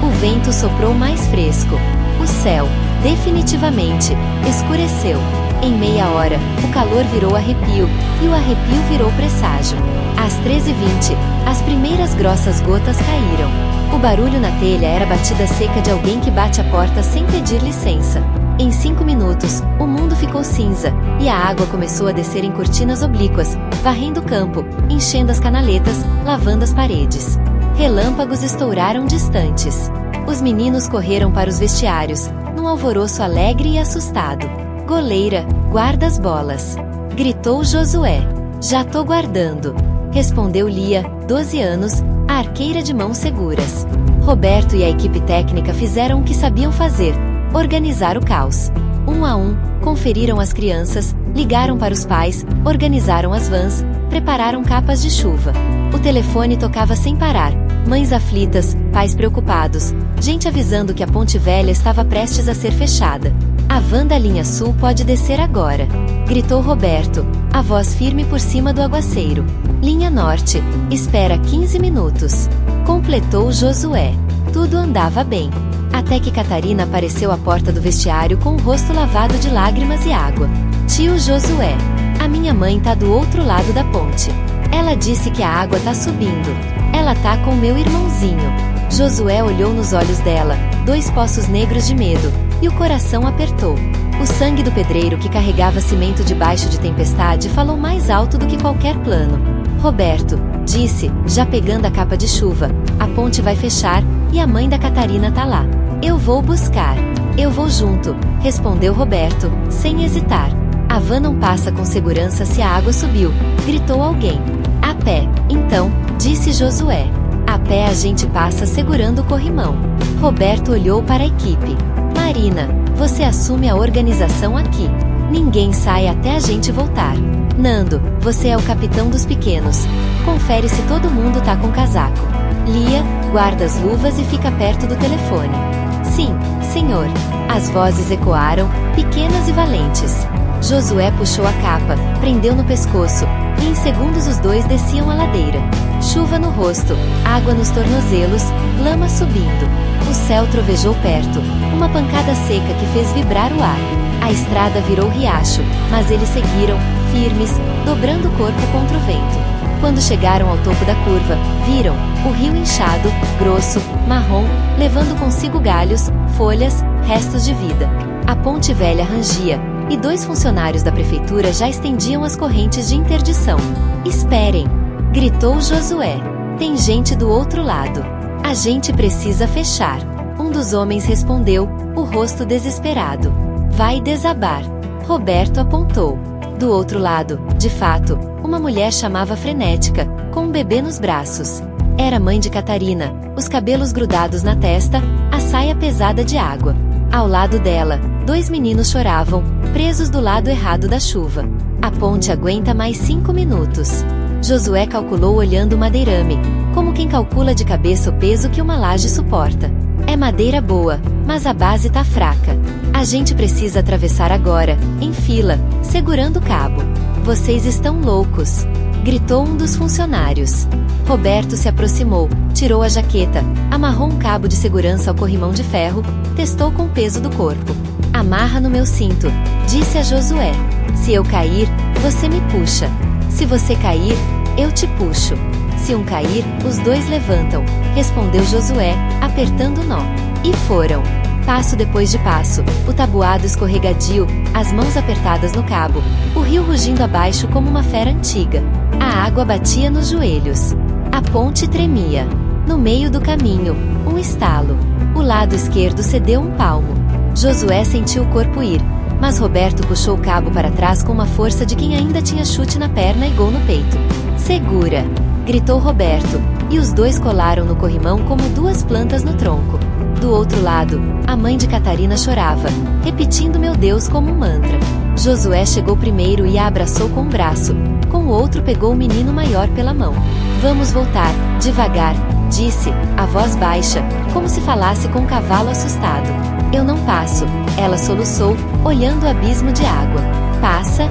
A: O vento soprou mais fresco. O céu, definitivamente, escureceu. Em meia hora, o calor virou arrepio, e o arrepio virou presságio. Às 13h20, as primeiras grossas gotas caíram. O barulho na telha era a batida seca de alguém que bate a porta sem pedir licença. Em 5 minutos, o mundo ficou cinza, e a água começou a descer em cortinas oblíquas, varrendo o campo, enchendo as canaletas, lavando as paredes. Relâmpagos estouraram distantes. Os meninos correram para os vestiários, num alvoroço alegre e assustado. Goleira, guarda as bolas. Gritou Josué. Já tô guardando. Respondeu Lia, 12 anos, a arqueira de mãos seguras. Roberto e a equipe técnica fizeram o que sabiam fazer. Organizar o caos. Um a um, conferiram as crianças, ligaram para os pais, organizaram as vans, prepararam capas de chuva. O telefone tocava sem parar, Mães aflitas, pais preocupados, gente avisando que a ponte velha estava prestes a ser fechada. A van da linha sul pode descer agora, gritou Roberto, a voz firme por cima do aguaceiro. Linha norte, espera 15 minutos, completou Josué. Tudo andava bem, até que Catarina apareceu à porta do vestiário com o rosto lavado de lágrimas e água. Tio Josué, a minha mãe tá do outro lado da ponte. Ela disse que a água tá subindo. Ela tá com meu irmãozinho. Josué olhou nos olhos dela, 2 poços negros de medo, e o coração apertou. O sangue do pedreiro que carregava cimento debaixo de tempestade falou mais alto do que qualquer plano. Roberto, disse, já pegando a capa de chuva, a ponte vai fechar, e a mãe da Catarina tá lá. Eu vou buscar. Eu vou junto, respondeu Roberto, sem hesitar. A van não passa com segurança se a água subiu, gritou alguém. A pé, então, disse Josué. A pé a gente passa segurando o corrimão. Roberto olhou para a equipe. Marina, você assume a organização aqui. Ninguém sai até a gente voltar. Nando, você é o capitão dos pequenos. Confere se todo mundo tá com casaco. Lia, guarda as luvas e fica perto do telefone. Sim, senhor. As vozes ecoaram, pequenas e valentes. Josué puxou a capa, prendeu no pescoço, e em segundos os dois desciam a ladeira. Chuva no rosto, água nos tornozelos, lama subindo. O céu trovejou perto, uma pancada seca que fez vibrar o ar. A estrada virou riacho, mas eles seguiram, firmes, dobrando o corpo contra o vento. Quando chegaram ao topo da curva, viram o rio inchado, grosso, marrom, levando consigo galhos, folhas, restos de vida. A ponte velha rangia, e 2 funcionários da prefeitura já estendiam as correntes de interdição. Esperem! Gritou Josué. Tem gente do outro lado. A gente precisa fechar. Um dos homens respondeu, o rosto desesperado. Vai desabar. Roberto apontou. Do outro lado, de fato, uma mulher chamava frenética, com um bebê nos braços. Era mãe de Catarina, os cabelos grudados na testa, a saia pesada de água. Ao lado dela, 2 meninos choravam, presos do lado errado da chuva. A ponte aguenta mais 5 minutos. Josué calculou olhando o madeirame, como quem calcula de cabeça o peso que uma laje suporta. É madeira boa, mas a base tá fraca. A gente precisa atravessar agora, em fila, segurando o cabo. Vocês estão loucos! Gritou um dos funcionários. Roberto se aproximou, tirou a jaqueta, amarrou um cabo de segurança ao corrimão de ferro, testou com o peso do corpo. Amarra no meu cinto, disse a Josué. Se eu cair, você me puxa. Se você cair, eu te puxo. Se um cair, os 2 levantam, respondeu Josué, apertando o nó. E foram. Passo depois de passo, o tabuado escorregadio, as mãos apertadas no cabo, o rio rugindo abaixo como uma fera antiga. A água batia nos joelhos. A ponte tremia. No meio do caminho, um estalo. O lado esquerdo cedeu um palmo. Josué sentiu o corpo ir, mas Roberto puxou o cabo para trás com uma força de quem ainda tinha chute na perna e gol no peito. Segura! Gritou Roberto, e os 2 colaram no corrimão como 2 plantas no tronco. Do outro lado, a mãe de Catarina chorava, repetindo meu Deus como um mantra. Josué chegou primeiro e a abraçou com um braço, com o outro pegou o menino maior pela mão. Vamos voltar, devagar, disse, a voz baixa, como se falasse com um cavalo assustado. Eu não passo, ela soluçou, olhando o abismo de água. Passa?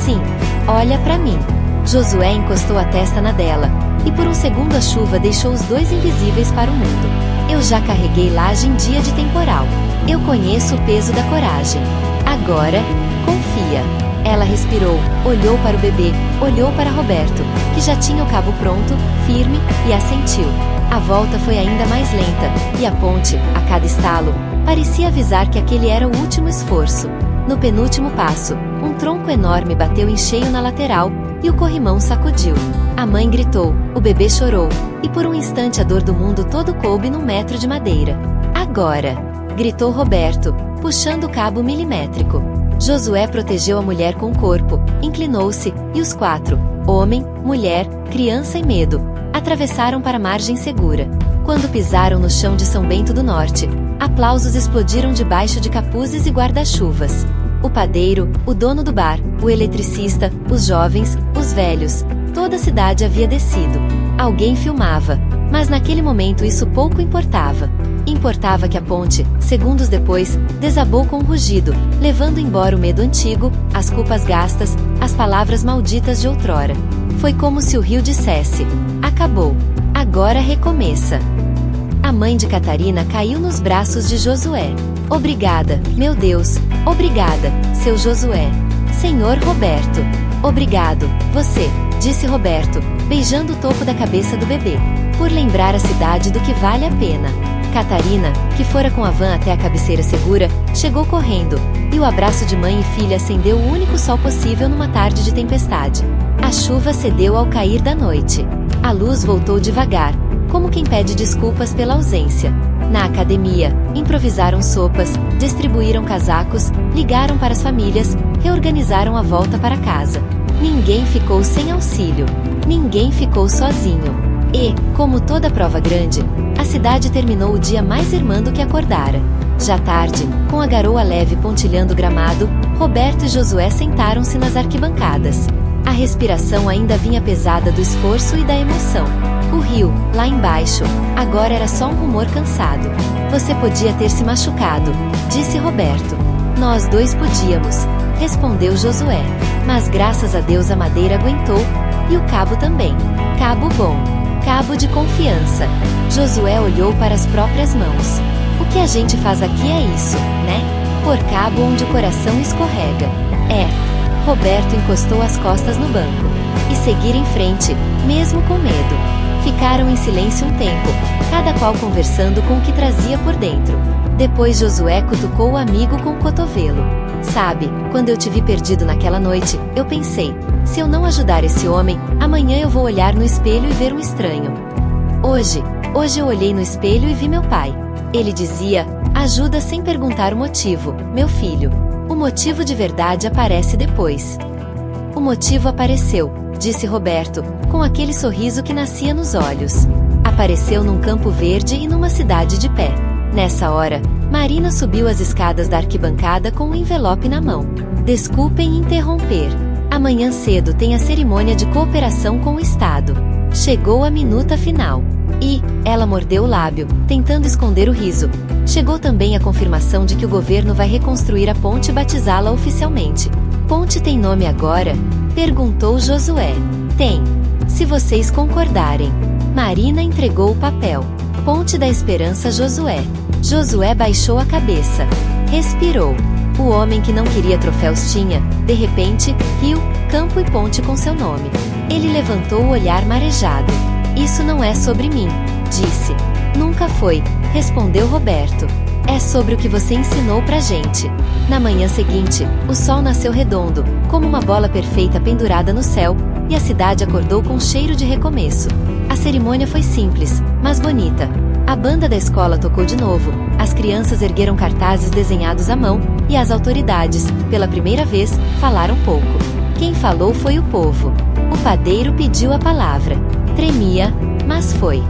A: Sim. Olha pra mim. Josué encostou a testa na dela, e por um segundo a chuva deixou os 2 invisíveis para o mundo. Eu já carreguei laje em dia de temporal. Eu conheço o peso da coragem. Agora, confia. Ela respirou, olhou para o bebê, olhou para Roberto, que já tinha o cabo pronto, firme, e assentiu. A volta foi ainda mais lenta, e a ponte, a cada estalo, parecia avisar que aquele era o último esforço. No penúltimo passo, um tronco enorme bateu em cheio na lateral, e o corrimão sacudiu. A mãe gritou, o bebê chorou, e por um instante a dor do mundo todo coube num metro de madeira. Agora! Gritou Roberto, puxando o cabo milimétrico. Josué protegeu a mulher com o corpo, inclinou-se, e os 4, homem, mulher, criança e medo, atravessaram para a margem segura. Quando pisaram no chão de São Bento do Norte, aplausos explodiram debaixo de capuzes e guarda-chuvas. O padeiro, o dono do bar, o eletricista, os jovens, os velhos, toda a cidade havia descido. Alguém filmava, Mas naquele momento isso pouco importava. Importava que a ponte, segundos depois, desabou com um rugido, levando embora o medo antigo, as culpas gastas, as palavras malditas de outrora. Foi como se o rio dissesse: acabou. Agora recomeça. A mãe de Catarina caiu nos braços de Josué. Obrigada, meu Deus, obrigada, seu Josué. Senhor Roberto. Obrigado, você, disse Roberto, beijando o topo da cabeça do bebê, por lembrar a cidade do que vale a pena. Catarina, que fora com a van até a cabeceira segura, chegou correndo, e o abraço de mãe e filha acendeu o único sol possível numa tarde de tempestade. A chuva cedeu ao cair da noite. A luz voltou devagar, como quem pede desculpas pela ausência. Na academia, improvisaram sopas, distribuíram casacos, ligaram para as famílias, reorganizaram a volta para casa. Ninguém ficou sem auxílio. Ninguém ficou sozinho. E, como toda prova grande, a cidade terminou o dia mais irmã do que acordara. Já tarde, com a garoa leve pontilhando o gramado, Roberto e Josué sentaram-se nas arquibancadas. A respiração ainda vinha pesada do esforço e da emoção. O rio, lá embaixo, agora era só um rumor cansado. Você podia ter se machucado, disse Roberto. Nós dois podíamos, respondeu Josué. Mas graças a Deus a madeira aguentou, e o cabo também. Cabo bom. Cabo de confiança. Josué olhou para as próprias mãos. O que a gente faz aqui é isso, né? Pôr cabo onde o coração escorrega. É. Roberto encostou as costas no banco. E seguir em frente, mesmo com medo. Ficaram em silêncio um tempo, cada qual conversando com o que trazia por dentro. Depois Josué cutucou o amigo com o cotovelo. Sabe, quando eu te vi perdido naquela noite, eu pensei, se eu não ajudar esse homem, amanhã eu vou olhar no espelho e ver um estranho. Hoje eu olhei no espelho e vi meu pai. Ele dizia, ajuda sem perguntar o motivo, meu filho. O motivo de verdade aparece depois. O motivo apareceu, disse Roberto, com aquele sorriso que nascia nos olhos. Apareceu num campo verde e numa cidade de pé. Nessa hora, Marina subiu as escadas da arquibancada com um envelope na mão. Desculpem interromper. Amanhã cedo tem a cerimônia de cooperação com o Estado. Chegou a minuta final. E, ela mordeu o lábio, tentando esconder o riso. Chegou também a confirmação de que o governo vai reconstruir a ponte e batizá-la oficialmente. Ponte tem nome agora? Perguntou Josué. Tem. Se vocês concordarem. Marina entregou o papel. Ponte da Esperança Josué. Josué baixou a cabeça. Respirou. O homem que não queria troféus tinha, de repente, rio, campo e ponte com seu nome. Ele levantou o olhar marejado. Isso não é sobre mim, disse. Nunca foi, respondeu Roberto. É sobre o que você ensinou pra gente. Na manhã seguinte, o sol nasceu redondo, como uma bola perfeita pendurada no céu, e a cidade acordou com cheiro de recomeço. A cerimônia foi simples, mas bonita. A banda da escola tocou de novo, as crianças ergueram cartazes desenhados à mão, e as autoridades, pela primeira vez, falaram pouco. Quem falou foi o povo. O padeiro pediu a palavra. Tremia, mas foi.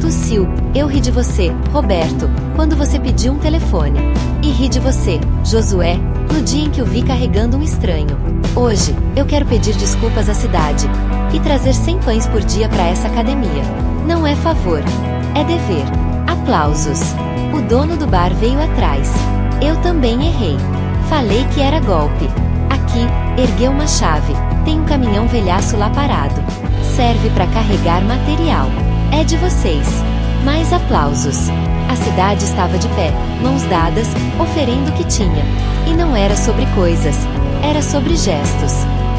A: Tossiu, eu ri de você, Roberto, quando você pediu um telefone. E ri de você, Josué, no dia em que o vi carregando um estranho. Hoje, eu quero pedir desculpas à cidade. E trazer 100 pães por dia para essa academia. Não é favor. É dever. Aplausos. O dono do bar veio atrás. Eu também errei. Falei que era golpe. Aqui, ergueu uma chave. Tem um caminhão velhaço lá parado. Serve para carregar material. É de vocês. Mais aplausos. A cidade estava de pé, mãos dadas, oferendo o que tinha. E não era sobre coisas. Era sobre gestos.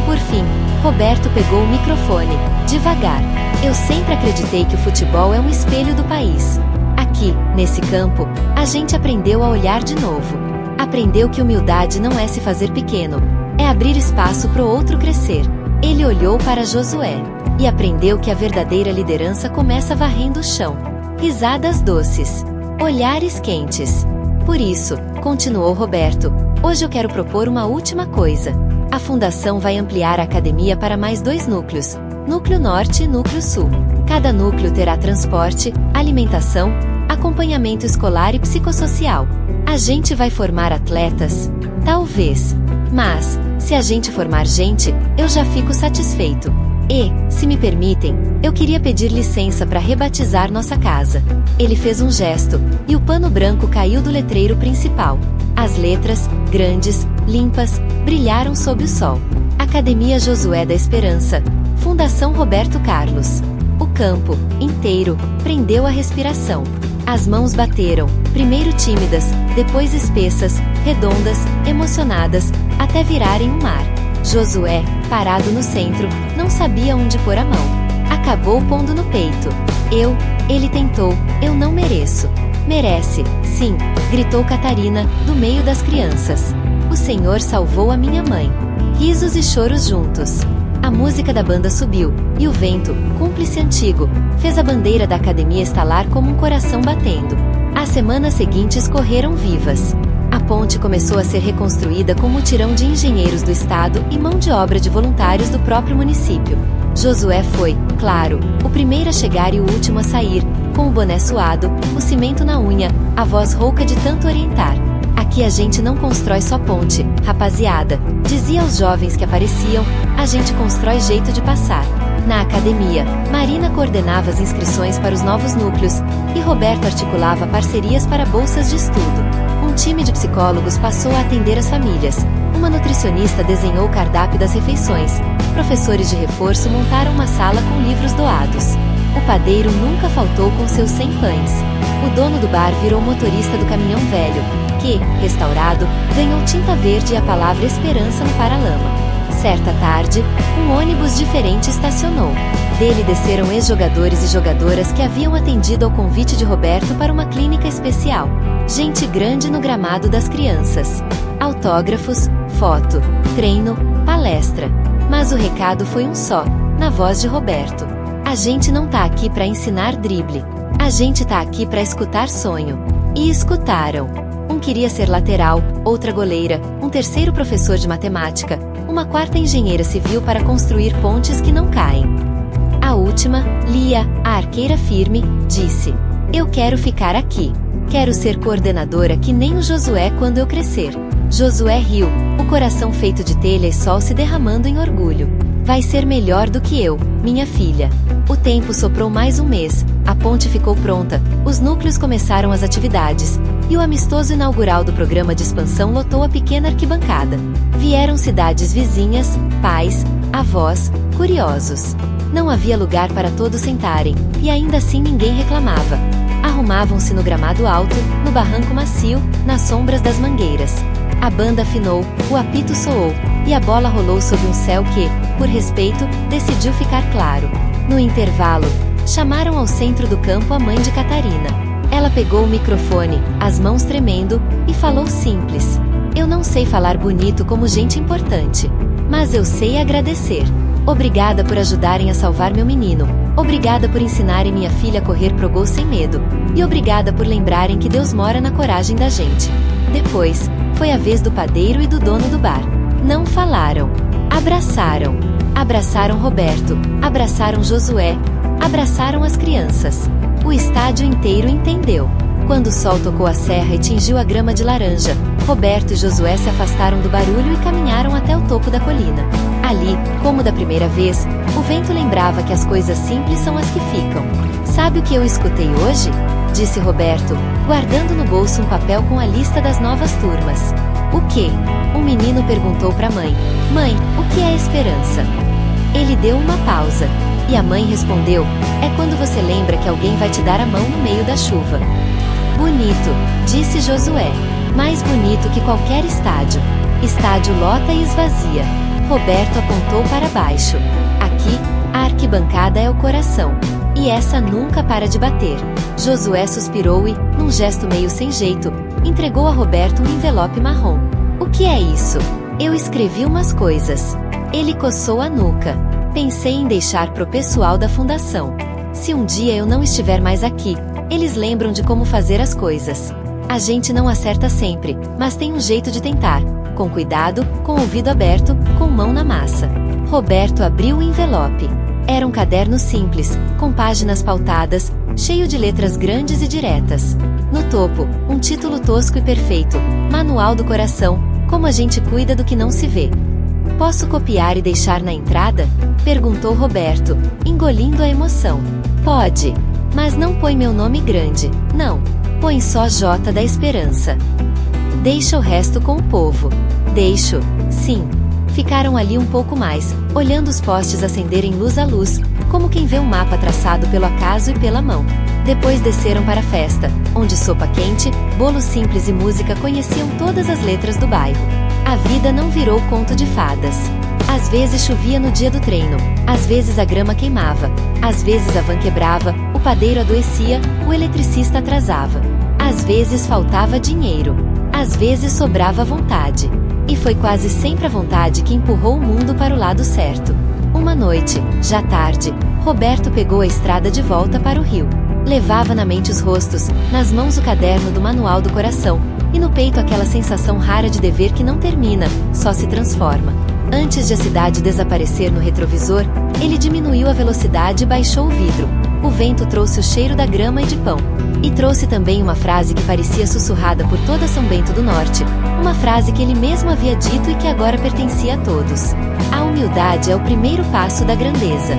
A: Por fim, Roberto pegou o microfone, devagar. Eu sempre acreditei que o futebol é um espelho do país. Aqui, nesse campo, a gente aprendeu a olhar de novo. Aprendeu que humildade não é se fazer pequeno, é abrir espaço pro outro crescer. Ele olhou para Josué e aprendeu que a verdadeira liderança começa varrendo o chão. Risadas doces, olhares quentes. Por isso, continuou Roberto, hoje eu quero propor uma última coisa. A fundação vai ampliar a academia para mais 2 núcleos, Núcleo Norte e Núcleo Sul. Cada núcleo terá transporte, alimentação, acompanhamento escolar e psicossocial. A gente vai formar atletas? Talvez. Mas, se a gente formar gente, eu já fico satisfeito. E, se me permitem, eu queria pedir licença para rebatizar nossa casa. Ele fez um gesto, e o pano branco caiu do letreiro principal. As letras, grandes, limpas, brilharam sob o sol. Academia Josué da Esperança, Fundação Roberto Carlos. O campo, inteiro, prendeu a respiração. As mãos bateram, primeiro tímidas, depois espessas, redondas, emocionadas, até virarem um mar. Josué, parado no centro, não sabia onde pôr a mão. Acabou pondo no peito. Ele tentou, eu não mereço. Merece, sim, gritou Catarina, do meio das crianças. O Senhor salvou a minha mãe. Risos e choros juntos. A música da banda subiu, e o vento, cúmplice antigo, fez a bandeira da academia estalar como um coração batendo. As semanas seguintes correram vivas. A ponte começou a ser reconstruída com mutirão de engenheiros do estado e mão de obra de voluntários do próprio município. Josué foi, claro, o primeiro a chegar e o último a sair, com o boné suado, o cimento na unha, a voz rouca de tanto orientar. Aqui a gente não constrói só ponte, rapaziada, dizia aos jovens que apareciam, a gente constrói jeito de passar. Na academia, Marina coordenava as inscrições para os novos núcleos, e Roberto articulava parcerias para bolsas de estudo. Um time de psicólogos passou a atender as famílias. Uma nutricionista desenhou o cardápio das refeições. Professores de reforço montaram uma sala com livros doados. O padeiro nunca faltou com seus 100 pães. O dono do bar virou motorista do caminhão velho, que, restaurado, ganhou tinta verde e a palavra esperança no paralama. Certa tarde, um ônibus diferente estacionou. Dele desceram ex-jogadores e jogadoras que haviam atendido ao convite de Roberto para uma clínica especial. Gente grande no gramado das crianças. Autógrafos, foto, treino, palestra. Mas o recado foi um só, na voz de Roberto. A gente não tá aqui para ensinar drible. A gente tá aqui para escutar sonho. E escutaram. Um queria ser lateral, outra goleira, um terceiro professor de matemática, uma quarta engenheira civil para construir pontes que não caem. A última, Lia, a arqueira firme, disse: eu quero ficar aqui. Quero ser coordenadora que nem o Josué quando eu crescer. Josué riu, o coração feito de telha e sol se derramando em orgulho. Vai ser melhor do que eu, minha filha. O tempo soprou mais um mês, a ponte ficou pronta, os núcleos começaram as atividades, e o amistoso inaugural do programa de expansão lotou a pequena arquibancada. Vieram cidades vizinhas, pais, avós, curiosos. Não havia lugar para todos sentarem, e ainda assim ninguém reclamava. Arrumavam-se no gramado alto, no barranco macio, nas sombras das mangueiras. A banda afinou, o apito soou, e a bola rolou sob um céu que, por respeito, decidiu ficar claro. No intervalo, chamaram ao centro do campo a mãe de Catarina. Ela pegou o microfone, as mãos tremendo, e falou simples: eu não sei falar bonito como gente importante, mas eu sei agradecer. Obrigada por ajudarem a salvar meu menino. Obrigada por ensinarem minha filha a correr pro gol sem medo. E obrigada por lembrarem que Deus mora na coragem da gente. Depois, foi a vez do padeiro e do dono do bar. Não falaram. Abraçaram. Abraçaram Roberto. Abraçaram Josué. Abraçaram as crianças. O estádio inteiro entendeu. Quando o sol tocou a serra e tingiu a grama de laranja, Roberto e Josué se afastaram do barulho e caminharam até o topo da colina. Ali, como da primeira vez, o vento lembrava que as coisas simples são as que ficam. Sabe o que eu escutei hoje? Disse Roberto, guardando no bolso um papel com a lista das novas turmas. O quê? Um menino perguntou para a mãe. Mãe, o que é esperança? Ele deu uma pausa. E a mãe respondeu, é quando você lembra que alguém vai te dar a mão no meio da chuva. Bonito, disse Josué. Mais bonito que qualquer estádio. Estádio lota e esvazia. Roberto apontou para baixo. Aqui, a arquibancada é o coração. E essa nunca para de bater. Josué suspirou e, num gesto meio sem jeito, entregou a Roberto um envelope marrom. O que é isso? Eu escrevi umas coisas. Ele coçou a nuca. Pensei em deixar pro pessoal da fundação. Se um dia eu não estiver mais aqui, eles lembram de como fazer as coisas. A gente não acerta sempre, mas tem um jeito de tentar. Com cuidado, com o ouvido aberto, com mão na massa. Roberto abriu o envelope. Era um caderno simples, com páginas pautadas, cheio de letras grandes e diretas. No topo, um título tosco e perfeito: Manual do Coração, como a gente cuida do que não se vê. Posso copiar e deixar na entrada? Perguntou Roberto, engolindo a emoção. Pode. Mas não põe meu nome grande, não. Põe só J da Esperança. Deixa o resto com o povo. Deixo, sim. Ficaram ali um pouco mais, olhando os postes acenderem luz a luz, como quem vê um mapa traçado pelo acaso e pela mão. Depois desceram para a festa, onde sopa quente, bolo simples e música conheciam todas as letras do bairro. A vida não virou conto de fadas. Às vezes chovia no dia do treino, às vezes a grama queimava, às vezes a van quebrava, o padeiro adoecia, o eletricista atrasava. Às vezes faltava dinheiro, às vezes sobrava vontade. E foi quase sempre a vontade que empurrou o mundo para o lado certo. Uma noite, já tarde, Roberto pegou a estrada de volta para o rio. Levava na mente os rostos, nas mãos o caderno do Manual do Coração, e no peito aquela sensação rara de dever que não termina, só se transforma. Antes de a cidade desaparecer no retrovisor, ele diminuiu a velocidade e baixou o vidro. O vento trouxe o cheiro da grama e de pão. E trouxe também uma frase que parecia sussurrada por toda São Bento do Norte, uma frase que ele mesmo havia dito e que agora pertencia a todos. A humildade é o primeiro passo da grandeza.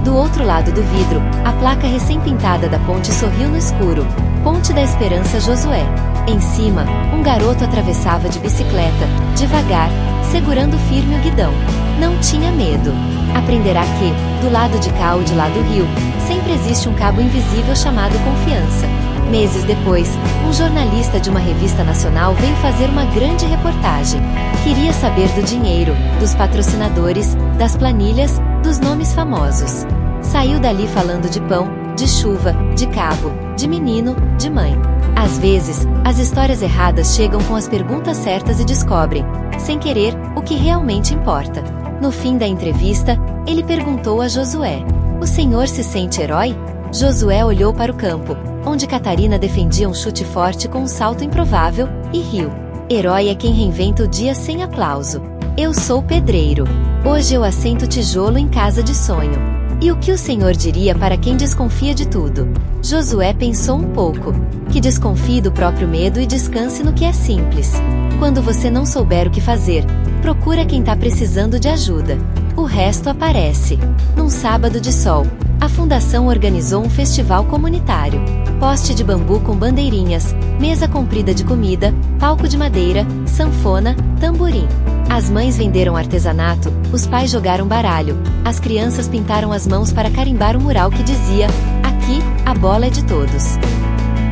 A: Do outro lado do vidro, a placa recém-pintada da ponte sorriu no escuro. Ponte da Esperança Josué. Em cima, um garoto atravessava de bicicleta, devagar, segurando firme o guidão. Não tinha medo. Aprenderá que, do lado de cá ou de lá do rio, sempre existe um cabo invisível chamado confiança. Meses depois, um jornalista de uma revista nacional veio fazer uma grande reportagem. Queria saber do dinheiro, dos patrocinadores, das planilhas, dos nomes famosos. Saiu dali falando de pão, de chuva, de cabo, de menino, de mãe. Às vezes, as histórias erradas chegam com as perguntas certas e descobrem, sem querer, o que realmente importa. No fim da entrevista, ele perguntou a Josué: "O senhor se sente herói?" Josué olhou para o campo, onde Catarina defendia um chute forte com um salto improvável, e riu. "Herói é quem reinventa o dia sem aplauso. Eu sou pedreiro. Hoje eu assento tijolo em casa de sonho. E o que o senhor diria para quem desconfia de tudo?" Josué pensou um pouco. "Que desconfie do próprio medo e descanse no que é simples. Quando você não souber o que fazer, procura quem está precisando de ajuda. O resto aparece." Num sábado de sol, a fundação organizou um festival comunitário. Poste de bambu com bandeirinhas, mesa comprida de comida, palco de madeira, sanfona, tamborim. As mães venderam artesanato, os pais jogaram baralho, as crianças pintaram as mãos para carimbar um mural que dizia: "Aqui, a bola é de todos."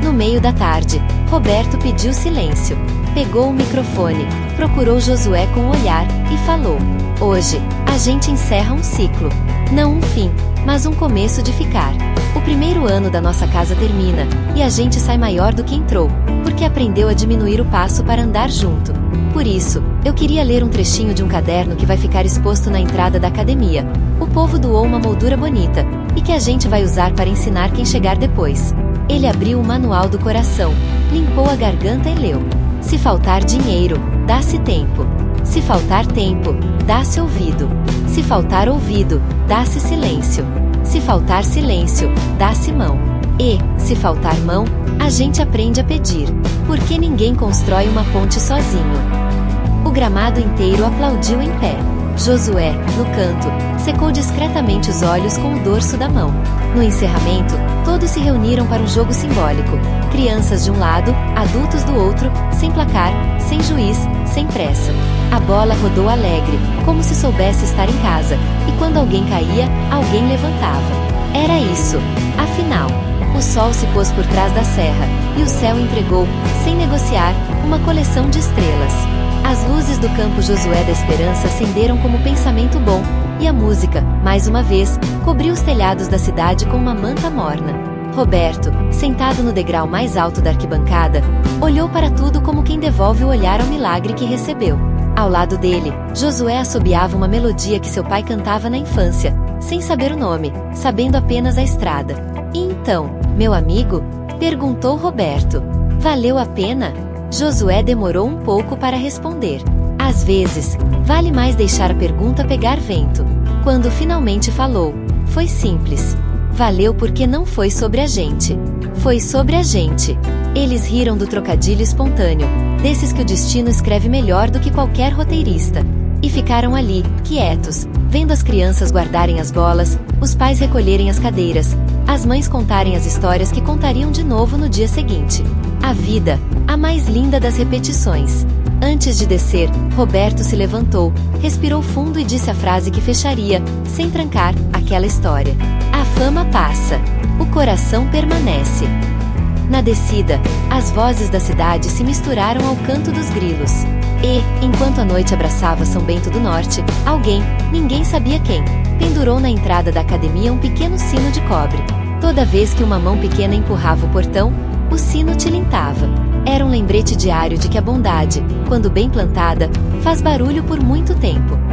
A: No meio da tarde, Roberto pediu silêncio. Pegou o microfone, procurou Josué com o olhar, e falou: "Hoje, a gente encerra um ciclo. Não um fim, mas um começo de ficar. O primeiro ano da nossa casa termina, e a gente sai maior do que entrou, porque aprendeu a diminuir o passo para andar junto. Por isso, eu queria ler um trechinho de um caderno que vai ficar exposto na entrada da academia. O povo doou uma moldura bonita, e que a gente vai usar para ensinar quem chegar depois." Ele abriu o Manual do Coração, limpou a garganta e leu: "Se faltar dinheiro, dá-se tempo. Se faltar tempo, dá-se ouvido. Se faltar ouvido, dá-se silêncio. Se faltar silêncio, dá-se mão. E, se faltar mão, a gente aprende a pedir, porque ninguém constrói uma ponte sozinho." O gramado inteiro aplaudiu em pé. Josué, no canto, secou discretamente os olhos com o dorso da mão. No encerramento, todos se reuniram para um jogo simbólico. Crianças de um lado, adultos do outro, sem placar, sem juiz, sem pressa. A bola rodou alegre, como se soubesse estar em casa, e quando alguém caía, alguém levantava. Era isso. Afinal, o sol se pôs por trás da serra, e o céu entregou, sem negociar, uma coleção de estrelas. As luzes do campo Josué da Esperança acenderam como pensamento bom, e a música, mais uma vez, cobriu os telhados da cidade com uma manta morna. Roberto, sentado no degrau mais alto da arquibancada, olhou para tudo como quem devolve o olhar ao milagre que recebeu. Ao lado dele, Josué assobiava uma melodia que seu pai cantava na infância, sem saber o nome, sabendo apenas a estrada. "E então, meu amigo?" perguntou Roberto. "Valeu a pena?" Josué demorou um pouco para responder. Às vezes, vale mais deixar a pergunta pegar vento. Quando finalmente falou, foi simples. Valeu porque não foi sobre a gente. Foi sobre a gente. Eles riram do trocadilho espontâneo, desses que o destino escreve melhor do que qualquer roteirista. E ficaram ali, quietos, vendo as crianças guardarem as bolas, os pais recolherem as cadeiras, as mães contarem as histórias que contariam de novo no dia seguinte. A vida, a mais linda das repetições. Antes de descer, Roberto se levantou, respirou fundo e disse a frase que fecharia, sem trancar, aquela história. A fama passa. O coração permanece. Na descida, as vozes da cidade se misturaram ao canto dos grilos. E, enquanto a noite abraçava São Bento do Norte, alguém, ninguém sabia quem, pendurou na entrada da academia um pequeno sino de cobre. Toda vez que uma mão pequena empurrava o portão, o sino tilintava. Era um lembrete diário de que a bondade, quando bem plantada, faz barulho por muito tempo.